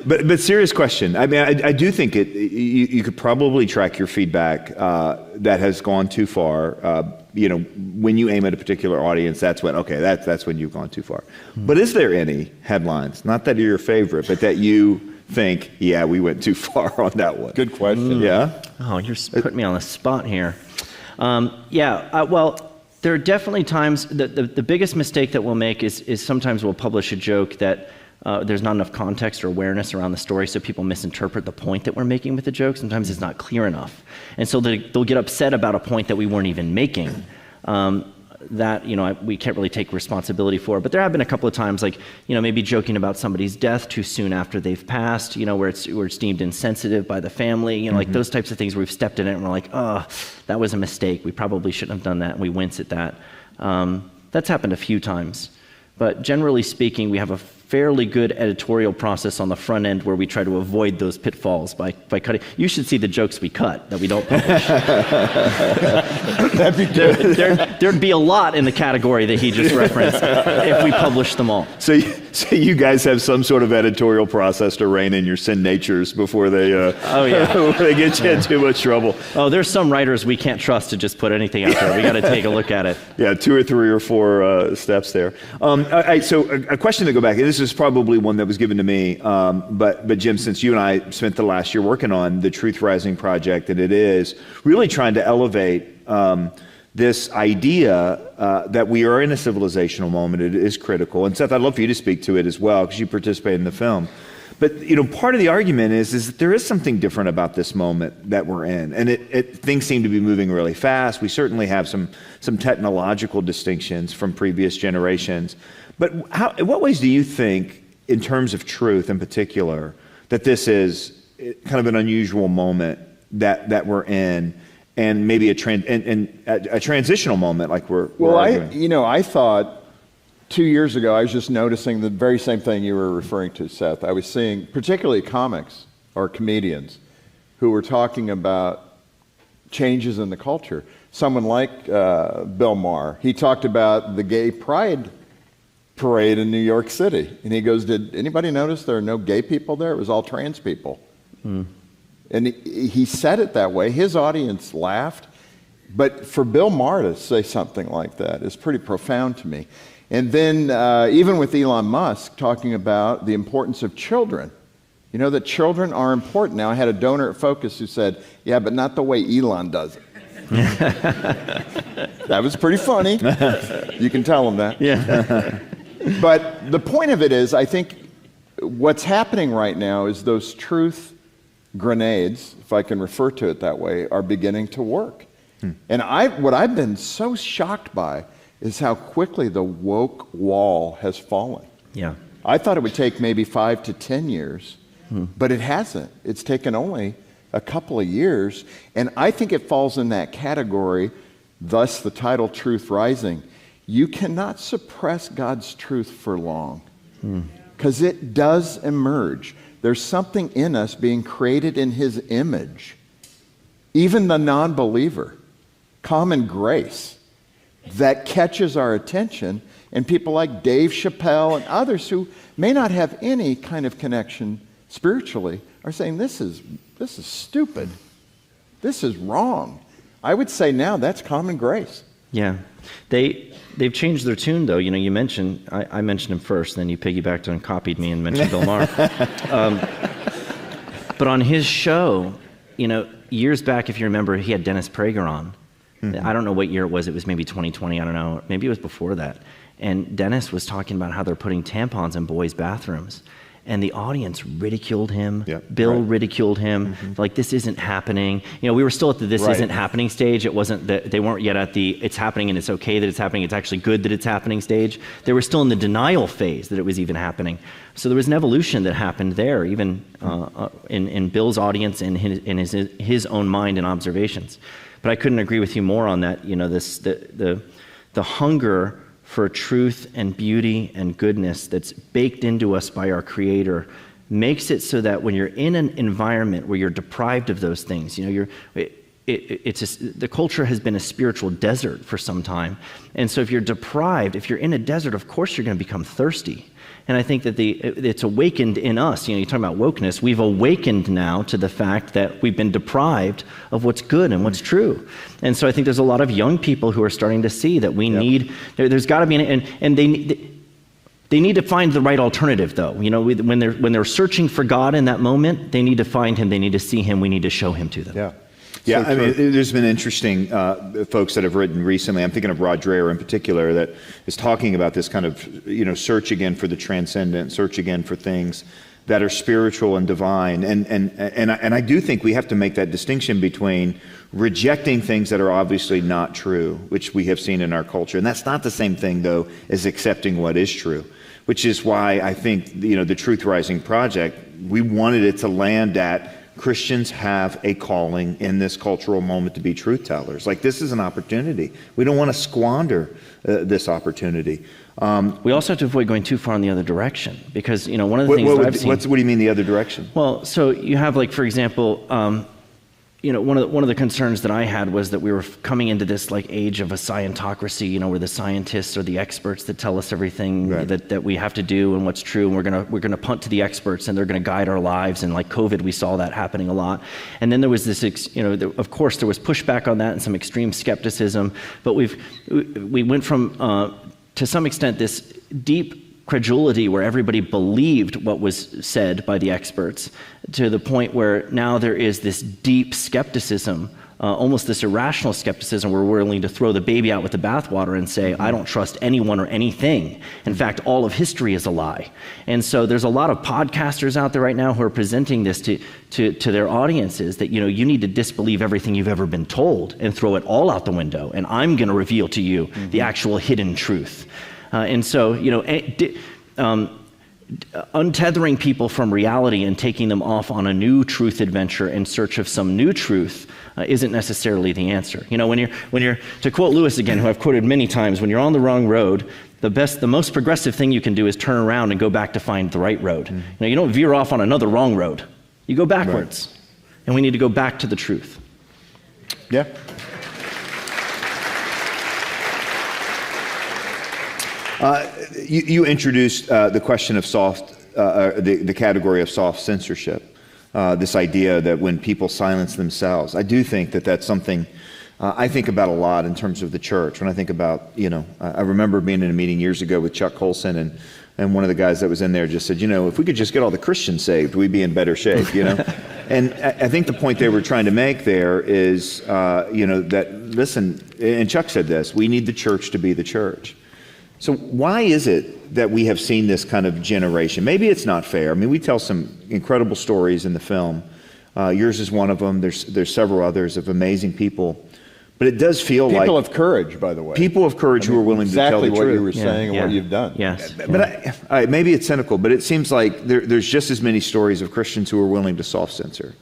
But serious question. I mean, I do think you could probably track your feedback that has gone too far. You know, when you aim at a particular audience, that's when you've gone too far. Mm-hmm. But is there any headlines, not that are your favorite, but that you think, yeah, we went too far on that one? Good question. Yeah? Oh, you're putting me on the spot here. Well, there are definitely times that the biggest mistake that we'll make is sometimes we'll publish a joke that there's not enough context or awareness around the story, so people misinterpret the point that we're making with the joke. Sometimes it's not clear enough. And so they'll get upset about a point that we weren't even making. That, you know, we can't really take responsibility for. But there have been a couple of times, like, you know, maybe joking about somebody's death too soon after they've passed, you know, where it's deemed insensitive by the family, you know, like those types of things where we've stepped in it and we're like, oh, that was a mistake. We probably shouldn't have done that, and we wince at that. That's happened a few times. But generally speaking, we have a fairly good editorial process on the front end where we try to avoid those pitfalls by by cutting. You should see the jokes we cut that we don't publish. That'd be good. There'd be a lot in the category that he just referenced if we published them all. So you guys have some sort of editorial process to rein in your sin natures before they before they get you in too much trouble. Oh, there's some writers we can't trust to just put anything out there. We got to take a look at it. Yeah, 2 or 3 or 4 steps there. All right, so a question to go back, and this is probably one that was given to me, but Jim, since you and I spent the last year working on the Truth Rising Project, and it is really trying to elevate this idea that we are in a civilizational moment. It is critical. And Seth, I'd love for you to speak to it as well, because you participated in the film. But part of the argument is that there is something different about this moment that we're in, and things seem to be moving really fast. We certainly have some technological distinctions from previous generations. But in what ways do you think, in terms of truth in particular, that this is kind of an unusual moment that we're in, and maybe a transitional moment like we're arguing? I thought 2 years ago, I was just noticing the very same thing you were referring to, Seth. I was seeing particularly comics or comedians who were talking about changes in the culture. Someone like Bill Maher, he talked about the gay pride parade in New York City. And he goes, did anybody notice there are no gay people there? It was all trans people. And he said it that way. His audience laughed. But for Bill Maher to say something like that is pretty profound to me. And then even with Elon Musk talking about the importance of children, that children are important. Now, I had a donor at Focus who said, yeah, but not the way Elon does it. That was pretty funny. You can tell him that. Yeah. But the point of it is, I think what's happening right now is those truth grenades, if I can refer to it that way, are beginning to work. And what I've been so shocked by is how quickly the woke wall has fallen. Yeah. I thought it would take maybe 5 to 10 years, but it hasn't. It's taken only a couple of years, and I think it falls in that category, thus the title Truth Rising. You cannot suppress God's truth for long, because it does emerge. There's something in us being created in His image. Even the non-believer, common grace, that catches our attention, and people like Dave Chappelle and others who may not have any kind of connection spiritually are saying, this is stupid. This is wrong. I would say now that's common grace. Yeah. They've changed their tune, though. You mentioned, I mentioned him first, then you piggybacked and copied me and mentioned Bill Maher. But on his show, years back, if you remember, he had Dennis Prager on. I don't know what year it was maybe 2020, I don't know. Maybe it was before that. And Dennis was talking about how they're putting tampons in boys' bathrooms. And the audience ridiculed him. Yep, Bill ridiculed him. Like, this isn't happening. We were still at the this isn't happening stage. It wasn't that they weren't yet at the it's happening and it's okay that it's happening. It's actually good that it's happening stage. They were still in the denial phase that it was even happening. So there was an evolution that happened there, even in Bill's audience and in his own mind and observations. But I couldn't agree with you more on that. The hunger for truth and beauty and goodness that's baked into us by our Creator makes it so that when you're in an environment where you're deprived of those things, the culture has been a spiritual desert for some time. And so if you're deprived, if you're in a desert, of course you're going to become thirsty. And I think that it's awakened in us. You're talking about wokeness. We've awakened now to the fact that we've been deprived of what's good and what's true. And so I think there's a lot of young people who are starting to see that we need, there's got to be, and they need to find the right alternative, though. When they're searching for God in that moment, they need to find Him. They need to see Him. We need to show Him to them. Yeah. Yeah, I mean, there's been interesting folks that have written recently. I'm thinking of Rod Dreher in particular, that is talking about this kind of, search again for the transcendent, search again for things that are spiritual and divine. And I do think we have to make that distinction between rejecting things that are obviously not true, which we have seen in our culture. And that's not the same thing, though, as accepting what is true, which is why I think, the Truth Rising Project, we wanted it to land at Christians have a calling in this cultural moment to be truth tellers. Like, this is an opportunity. We don't want to squander this opportunity. We also have to avoid going too far in the other direction, because one of the things that I've seen. What do you mean the other direction? Well, so you have, like, for example, one of the concerns that I had was that we were coming into this, like, age of a scientocracy, where the scientists are the experts that tell us everything that we have to do and what's true, and we're gonna punt to the experts, and they're gonna guide our lives. And like COVID, we saw that happening a lot. And then there was this, of course, there was pushback on that and some extreme skepticism. But we went from, to some extent, this deep credulity where everybody believed what was said by the experts, to the point where now there is this deep skepticism, almost this irrational skepticism, where we're willing to throw the baby out with the bathwater and say, I don't trust anyone or anything. In fact, all of history is a lie. And so there's a lot of podcasters out there right now who are presenting this to their audiences, that you need to disbelieve everything you've ever been told and throw it all out the window, and I'm going to reveal to you the actual hidden truth. And so, untethering people from reality and taking them off on a new truth adventure in search of some new truth isn't necessarily the answer. When you're, to quote Lewis again, who I've quoted many times, when you're on the wrong road, the most progressive thing you can do is turn around and go back to find the right road. You don't veer off on another wrong road. You go backwards. Right. And we need to go back to the truth. Yeah. You introduced the question of the category of soft censorship, this idea that when people silence themselves. I do think that that's something I think about a lot in terms of the church. When I think about, I remember being in a meeting years ago with Chuck Colson, and one of the guys that was in there just said, if we could just get all the Christians saved, we'd be in better shape, And I think the point they were trying to make there is, that, listen, and Chuck said this, we need the church to be the church. So why is it that we have seen this kind of generation? Maybe it's not fair. I mean, we tell some incredible stories in the film. Yours is one of them. There's several others of amazing people. But it does feel like... People of courage, by the way. People of courage who are willing to tell the truth. Exactly what you were saying and what you've done. Yes. But maybe it's cynical, but it seems like there's just as many stories of Christians who are willing to soft censor.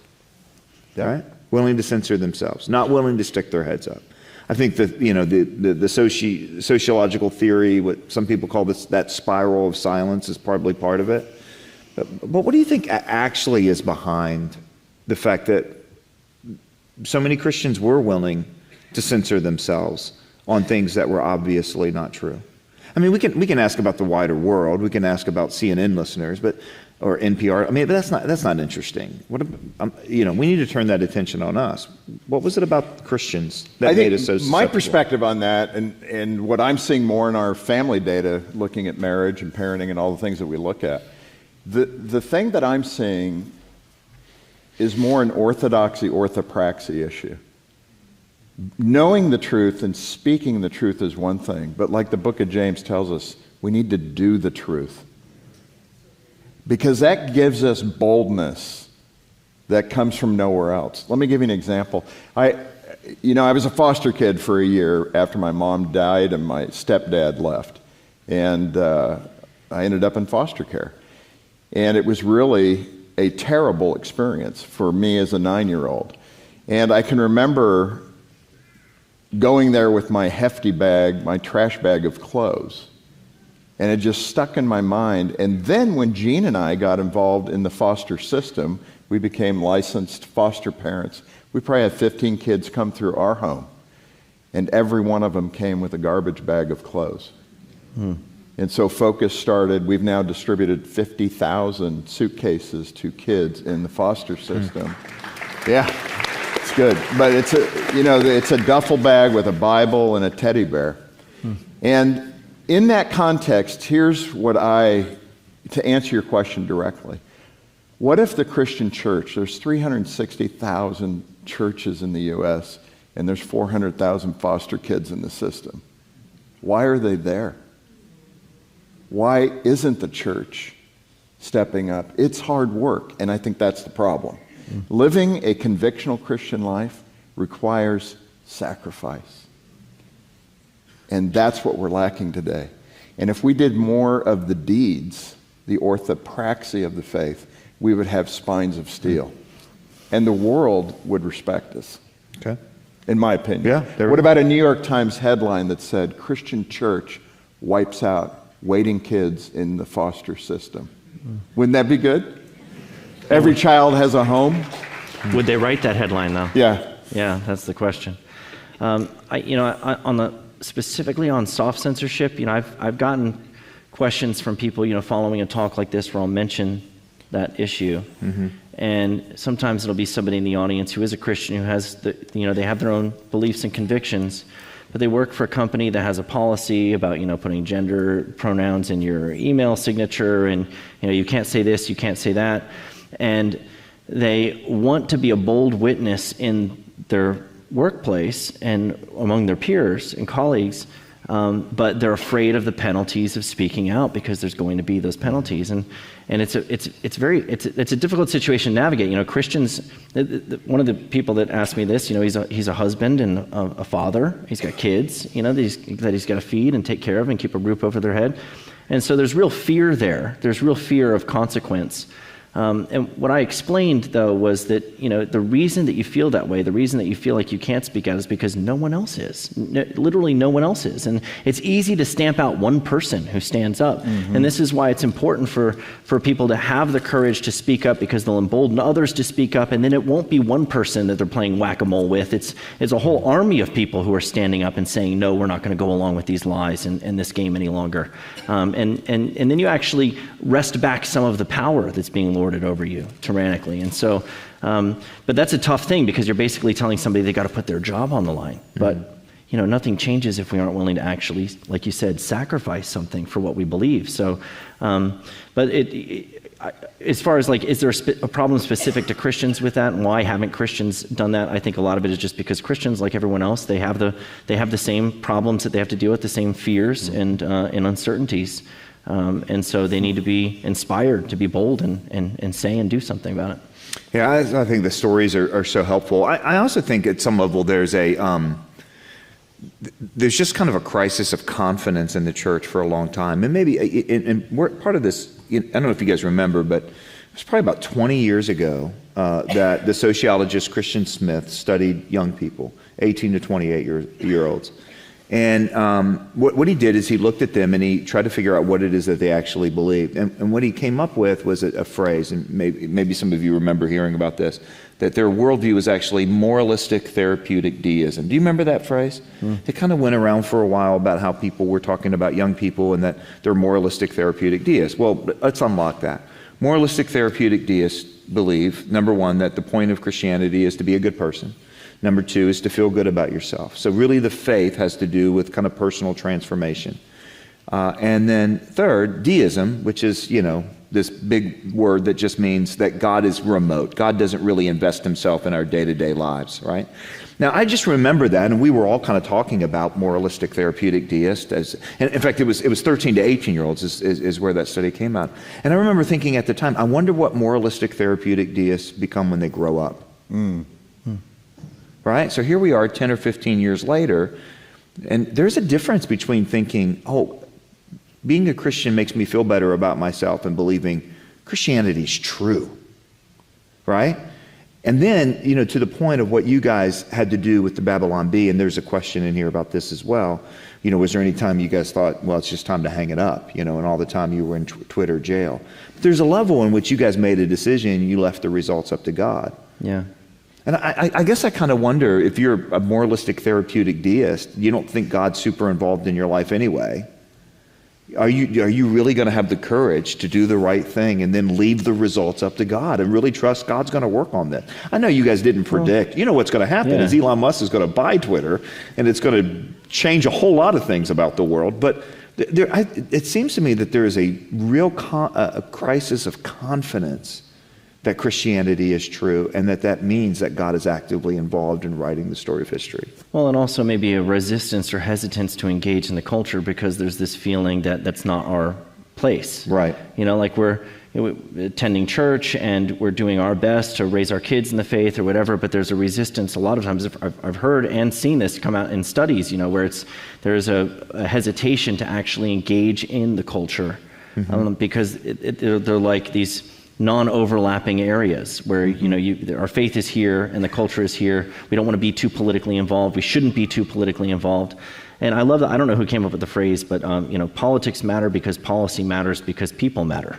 Yeah. Right? Willing to censor themselves, not willing to stick their heads up. I think that the sociological theory, what some people call that spiral of silence, is probably part of it. But what do you think actually is behind the fact that so many Christians were willing to censor themselves on things that were obviously not true? I mean, we can ask about the wider world. We can ask about CNN listeners, or NPR. I mean, but that's not interesting. We need to turn that attention on us. What was it about Christians that made us so susceptible? My perspective on that, and what I'm seeing more in our family data, looking at marriage and parenting and all the things that we look at, the thing that I'm seeing is more an orthodoxy, orthopraxy issue. Knowing the truth and speaking the truth is one thing, but like the book of James tells us, we need to do the truth. Because that gives us boldness that comes from nowhere else. Let me give you an example. I was a foster kid for a year after my mom died and my stepdad left. And I ended up in foster care. And it was really a terrible experience for me as a 9-year-old. And I can remember going there with my hefty bag, my trash bag of clothes. And it just stuck in my mind. And then when Jean and I got involved in the foster system, we became licensed foster parents. We probably had 15 kids come through our home. And every one of them came with a garbage bag of clothes. And so Focus started. We've now distributed 50,000 suitcases to kids in the foster system. Yeah, it's good. But it's a duffel bag with a Bible and a teddy bear. And in that context, here's to answer your question directly. What if the Christian church, there's 360,000 churches in the U.S., and there's 400,000 foster kids in the system? Why are they there? Why isn't the church stepping up? It's hard work, and I think that's the problem. Living a convictional Christian life requires sacrifice. And that's what we're lacking today. And if we did more of the deeds, the orthopraxy of the faith, we would have spines of steel. and the world would respect us. Okay. In my opinion. Yeah. What about a New York Times headline that said, Christian church wipes out waiting kids in the foster system? Wouldn't that be good? Every child has a home? Would they write that headline, though? Yeah. Yeah, that's the question. Specifically on soft censorship, I've gotten questions from people, following a talk like this where I'll mention that issue. Mm-hmm. And sometimes it'll be somebody in the audience who is a Christian who has they have their own beliefs and convictions, but they work for a company that has a policy about, putting gender pronouns in your email signature, and, you can't say this, you can't say that. And they want to be a bold witness in their workplace and among their peers and colleagues, but they're afraid of the penalties of speaking out because there's going to be those penalties, and it's a difficult situation to navigate. Christians. One of the people that asked me this, he's a husband and a father. He's got kids, that he's got to feed and take care of and keep a roof over their head, and so there's real fear there. There's real fear of consequence. And what I explained, though, was that, the reason that you feel that way, the reason that you feel like you can't speak out is because no one else is. Literally no one else is. And it's easy to stamp out one person who stands up. Mm-hmm. And this is why it's important for people to have the courage to speak up, because they'll embolden others to speak up, and then it won't be one person that they're playing whack-a-mole with. It's a whole army of people who are standing up and saying, no, we're not going to go along with these lies and this game any longer. And then you actually wrest back some of the power that's being lorded over you tyrannically. And so, but that's a tough thing, because you're basically telling somebody they got to put their job on the line. Mm-hmm. But nothing changes if we aren't willing to actually, like you said, sacrifice something for what we believe. So, but as far as is there a problem specific to Christians with that, and why haven't Christians done that? I think a lot of it is just because Christians, like everyone else, they have the same problems that they have to deal with, the same fears and uncertainties. And so they need to be inspired to be bold and say and do something about it. Yeah, I think the stories are so helpful. I also think at some level there's just kind of a crisis of confidence in the church for a long time. And maybe, and we're part of this, I don't know if you guys remember, but it was probably about 20 years ago that the sociologist Christian Smith studied young people, 18 to 28-year-olds. And what he did is he looked at them and he tried to figure out what it is that they actually believed. And what he came up with was a phrase, and maybe some of you remember hearing about this, that their worldview was actually moralistic therapeutic deism. Do you remember that phrase? It kind of went around for a while about how people were talking about young people and that they're moralistic therapeutic deists. Well, let's unlock that. Moralistic therapeutic deists believe, number one, that the point of Christianity is to be a good person. Number two is to feel good about yourself. So really the faith has to do with kind of personal transformation. And then third, deism, which is, this big word that just means that God is remote. God doesn't really invest himself in our day-to-day lives, right? Now, I just remember that, and we were all kind of talking about moralistic therapeutic deists. And in fact, it was 13 to 18-year-olds is where that study came out. And I remember thinking at the time, I wonder what moralistic therapeutic deists become when they grow up. Right? So here we are 10 or 15 years later, and there's a difference between thinking, being a Christian makes me feel better about myself, and believing Christianity's true, right? And then, to the point of what you guys had to do with the Babylon Bee, and there's a question in here about this as well. Was there any time you guys thought, well, it's just time to hang it up, and all the time you were in Twitter jail? But there's a level in which you guys made a decision and you left the results up to God. Yeah. And I guess I kind of wonder, if you're a moralistic therapeutic deist, you don't think God's super involved in your life anyway. Are you really going to have the courage to do the right thing and then leave the results up to God and really trust God's going to work on that? I know you guys didn't predict. What's going to happen is Elon Musk is going to buy Twitter, and it's going to change a whole lot of things about the world. But it seems to me that there is a real a crisis of confidence that Christianity is true, and that means that God is actively involved in writing the story of history. Well, and also maybe a resistance or hesitance to engage in the culture, because there's this feeling that that's not our place. Right. We're attending church and we're doing our best to raise our kids in the faith or whatever, but there's a resistance. A lot of times I've heard and seen this come out in studies, where there's a hesitation to actually engage in the culture, because they're like these non-overlapping areas where, our faith is here and the culture is here. We don't want to be too politically involved. We shouldn't be too politically involved. And I love that. I don't know who came up with the phrase, but politics matter because policy matters because people matter.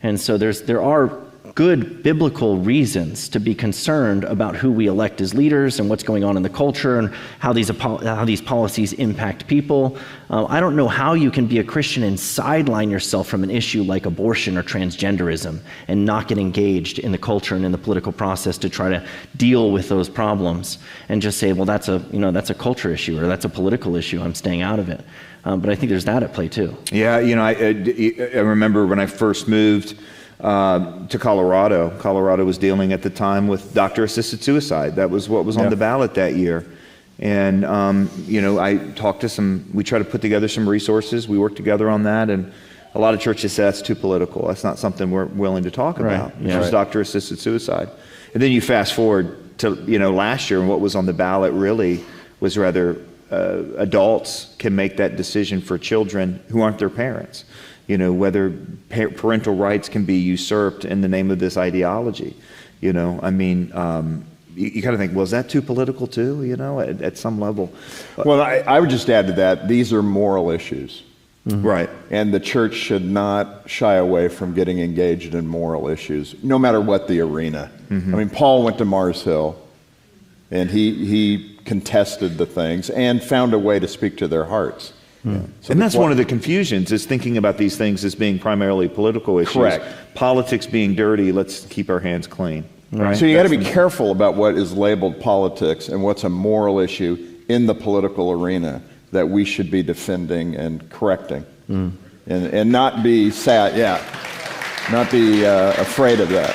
And so there are good biblical reasons to be concerned about who we elect as leaders and what's going on in the culture and how these policies impact people. I don't know how you can be a Christian and sideline yourself from an issue like abortion or transgenderism and not get engaged in the culture and in the political process to try to deal with those problems and just say, well, that's a culture issue or that's a political issue. I'm staying out of it. But I think there's that at play too. Yeah, I remember when I first moved to Colorado. Colorado was dealing at the time with doctor-assisted suicide. That was what was on the ballot that year. And, I talked to we tried to put together some resources. We worked together on that. And a lot of churches say that's too political. That's not something we're willing to talk about. It's just doctor-assisted suicide. And then you fast forward to, last year, and what was on the ballot really was rather adults can make that decision for children who aren't their parents. Whether parental rights can be usurped in the name of this ideology. You kind of think, well, is that too political too, at some level? Well, I would just add to that, these are moral issues. Right. And the church should not shy away from getting engaged in moral issues, no matter what the arena. Paul went to Mars Hill, and he contested the things and found a way to speak to their hearts. So and that's one of the confusions, is thinking about these things as being primarily political issues. Correct. Politics being dirty, let's keep our hands clean. Right. So you got to be careful about what is labeled politics and what's a moral issue in the political arena that we should be defending and correcting. And not be sad, not be afraid of that.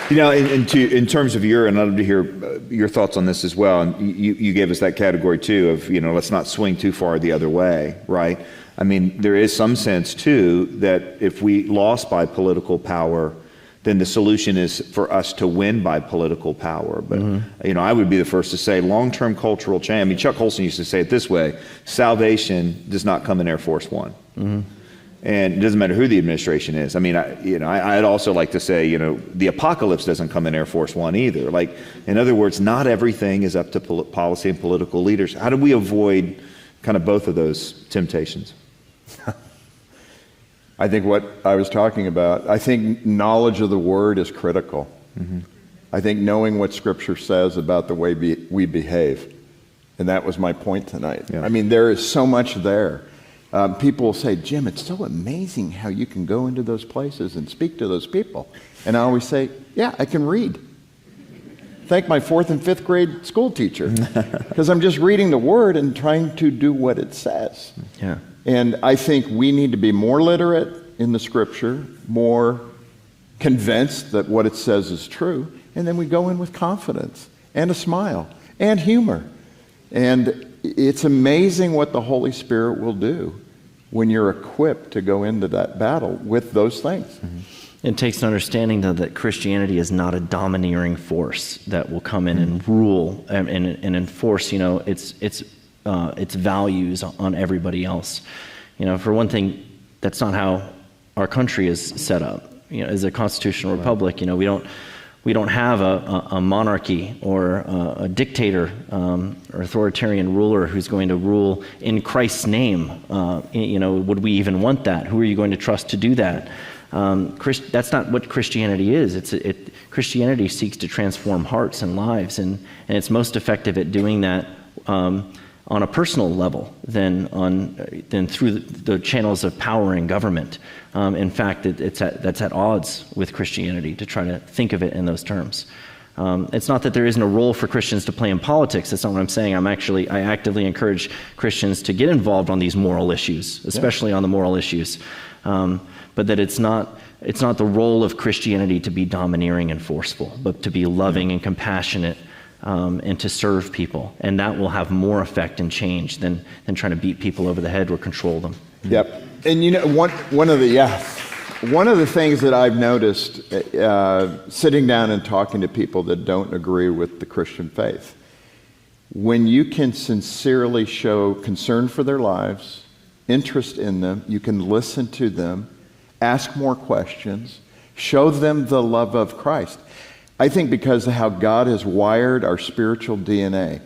In terms of and I'd love to hear your thoughts on this as well. And you gave us that category too of, let's not swing too far the other way, right? There is some sense too that if we lost by political power, then the solution is for us to win by political power. But, I would be the first to say long-term cultural change. Chuck Colson used to say it this way: salvation does not come in Air Force One. And it doesn't matter who the administration is. I'd also like to say, the apocalypse doesn't come in Air Force One either. In other words, not everything is up to policy and political leaders. How do we avoid kind of both of those temptations? I think what I was talking about, I think knowledge of the Word is critical. I think knowing what Scripture says about the way we behave. And that was my point tonight. There is so much there. People will say, Jim, it's so amazing how you can go into those places and speak to those people. And I always say, yeah, I can read. Thank my 4th and 5th grade school teacher, because I'm just reading the Word and trying to do what it says. And I think we need to be more literate in the Scripture, more convinced that what it says is true, and then we go in with confidence and a smile and humor. And it's amazing what the Holy Spirit will do when you're equipped to go into that battle with those things. It takes an understanding, though, that Christianity is not a domineering force that will come in and rule and enforce, its values on everybody else. For one thing, that's not how our country is set up. As a constitutional republic, we don't have a monarchy or a dictator or authoritarian ruler who's going to rule in Christ's name. Would we even want that? Who are you going to trust to do that? That's not what Christianity is. Christianity seeks to transform hearts and lives, and it's most effective at doing that on a personal level than through the channels of power and government. In fact, that's at odds with Christianity to try to think of it in those terms. It's not that there isn't a role for Christians to play in politics. That's not what I'm saying. I actively encourage Christians to get involved on these moral issues, especially on the moral issues. But that it's not the role of Christianity to be domineering and forceful, but to be loving and compassionate, and to serve people. And that will have more effect and change than trying to beat people over the head or control them. Yep. And one of the things that I've noticed sitting down and talking to people that don't agree with the Christian faith, when you can sincerely show concern for their lives, interest in them, you can listen to them, ask more questions, Show them the love of Christ. I think because of how God has wired our spiritual DNA,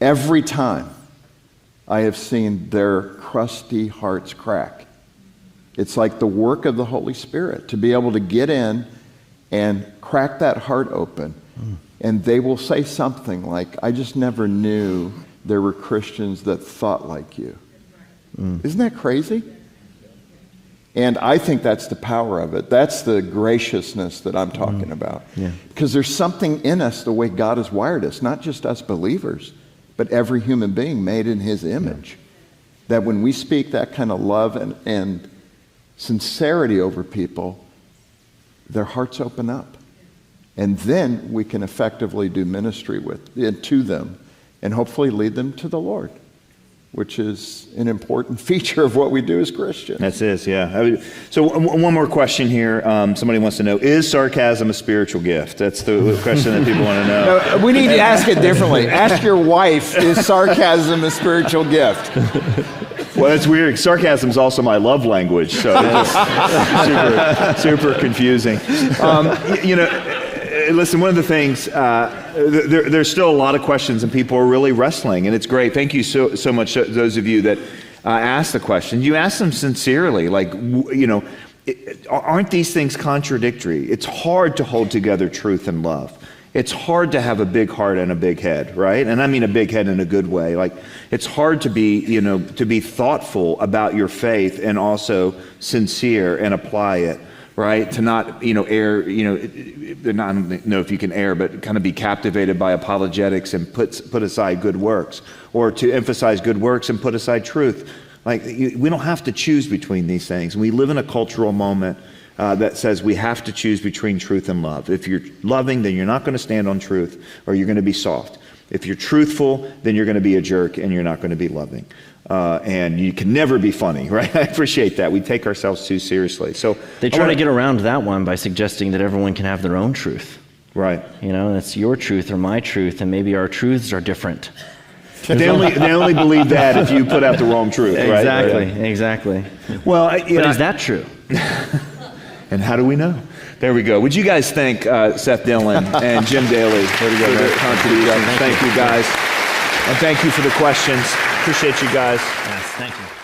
every time I have seen their crusty hearts crack. It's like the work of the Holy Spirit to be able to get in and crack that heart open. And they will say something like, I just never knew there were Christians that thought like you. Isn't that crazy? And I think that's the power of it. That's the graciousness that I'm talking about. Because there's something in us, the way God has wired us, not just us believers, but every human being made in his image. That when we speak that kind of love and sincerity over people, their hearts open up. And then we can effectively do ministry to them and hopefully lead them to the Lord, which is an important feature of what we do as Christians. That's it, yeah. So one more question here. Somebody wants to know, is sarcasm a spiritual gift? That's the question that people want to know. No, we need to ask it differently. Ask your wife, is sarcasm a spiritual gift? Well, that's weird. Sarcasm is also my love language, so it's super confusing. Listen, one of the things, there's still a lot of questions and people are really wrestling, and it's great. Thank you so much, those of you that ask the questions. You ask them sincerely, aren't these things contradictory? It's hard to hold together truth and love. It's hard to have a big heart and a big head, right? And I mean a big head in a good way. Like, it's hard to be thoughtful about your faith and also sincere and apply it. Right? To not, err, I don't know if you can err, but kind of be captivated by apologetics and put aside good works, or to emphasize good works and put aside truth. Like, we don't have to choose between these things. We live in a cultural moment that says we have to choose between truth and love. If you're loving, then you're not going to stand on truth, or you're going to be soft. If you're truthful, then you're going to be a jerk, and you're not going to be loving. And you can never be funny, right? I appreciate that. We take ourselves too seriously. So they try to get around that one by suggesting that everyone can have their own truth. Right. It's your truth or my truth, and maybe our truths are different. They only believe that if you put out the wrong truth, right? Exactly. Well, but is that true? And how do we know? There we go. Would you guys thank Seth Dillon and Jim Daly for their contribution? Thank you, guys. And thank you for the questions. Appreciate you guys. Yes, thank you.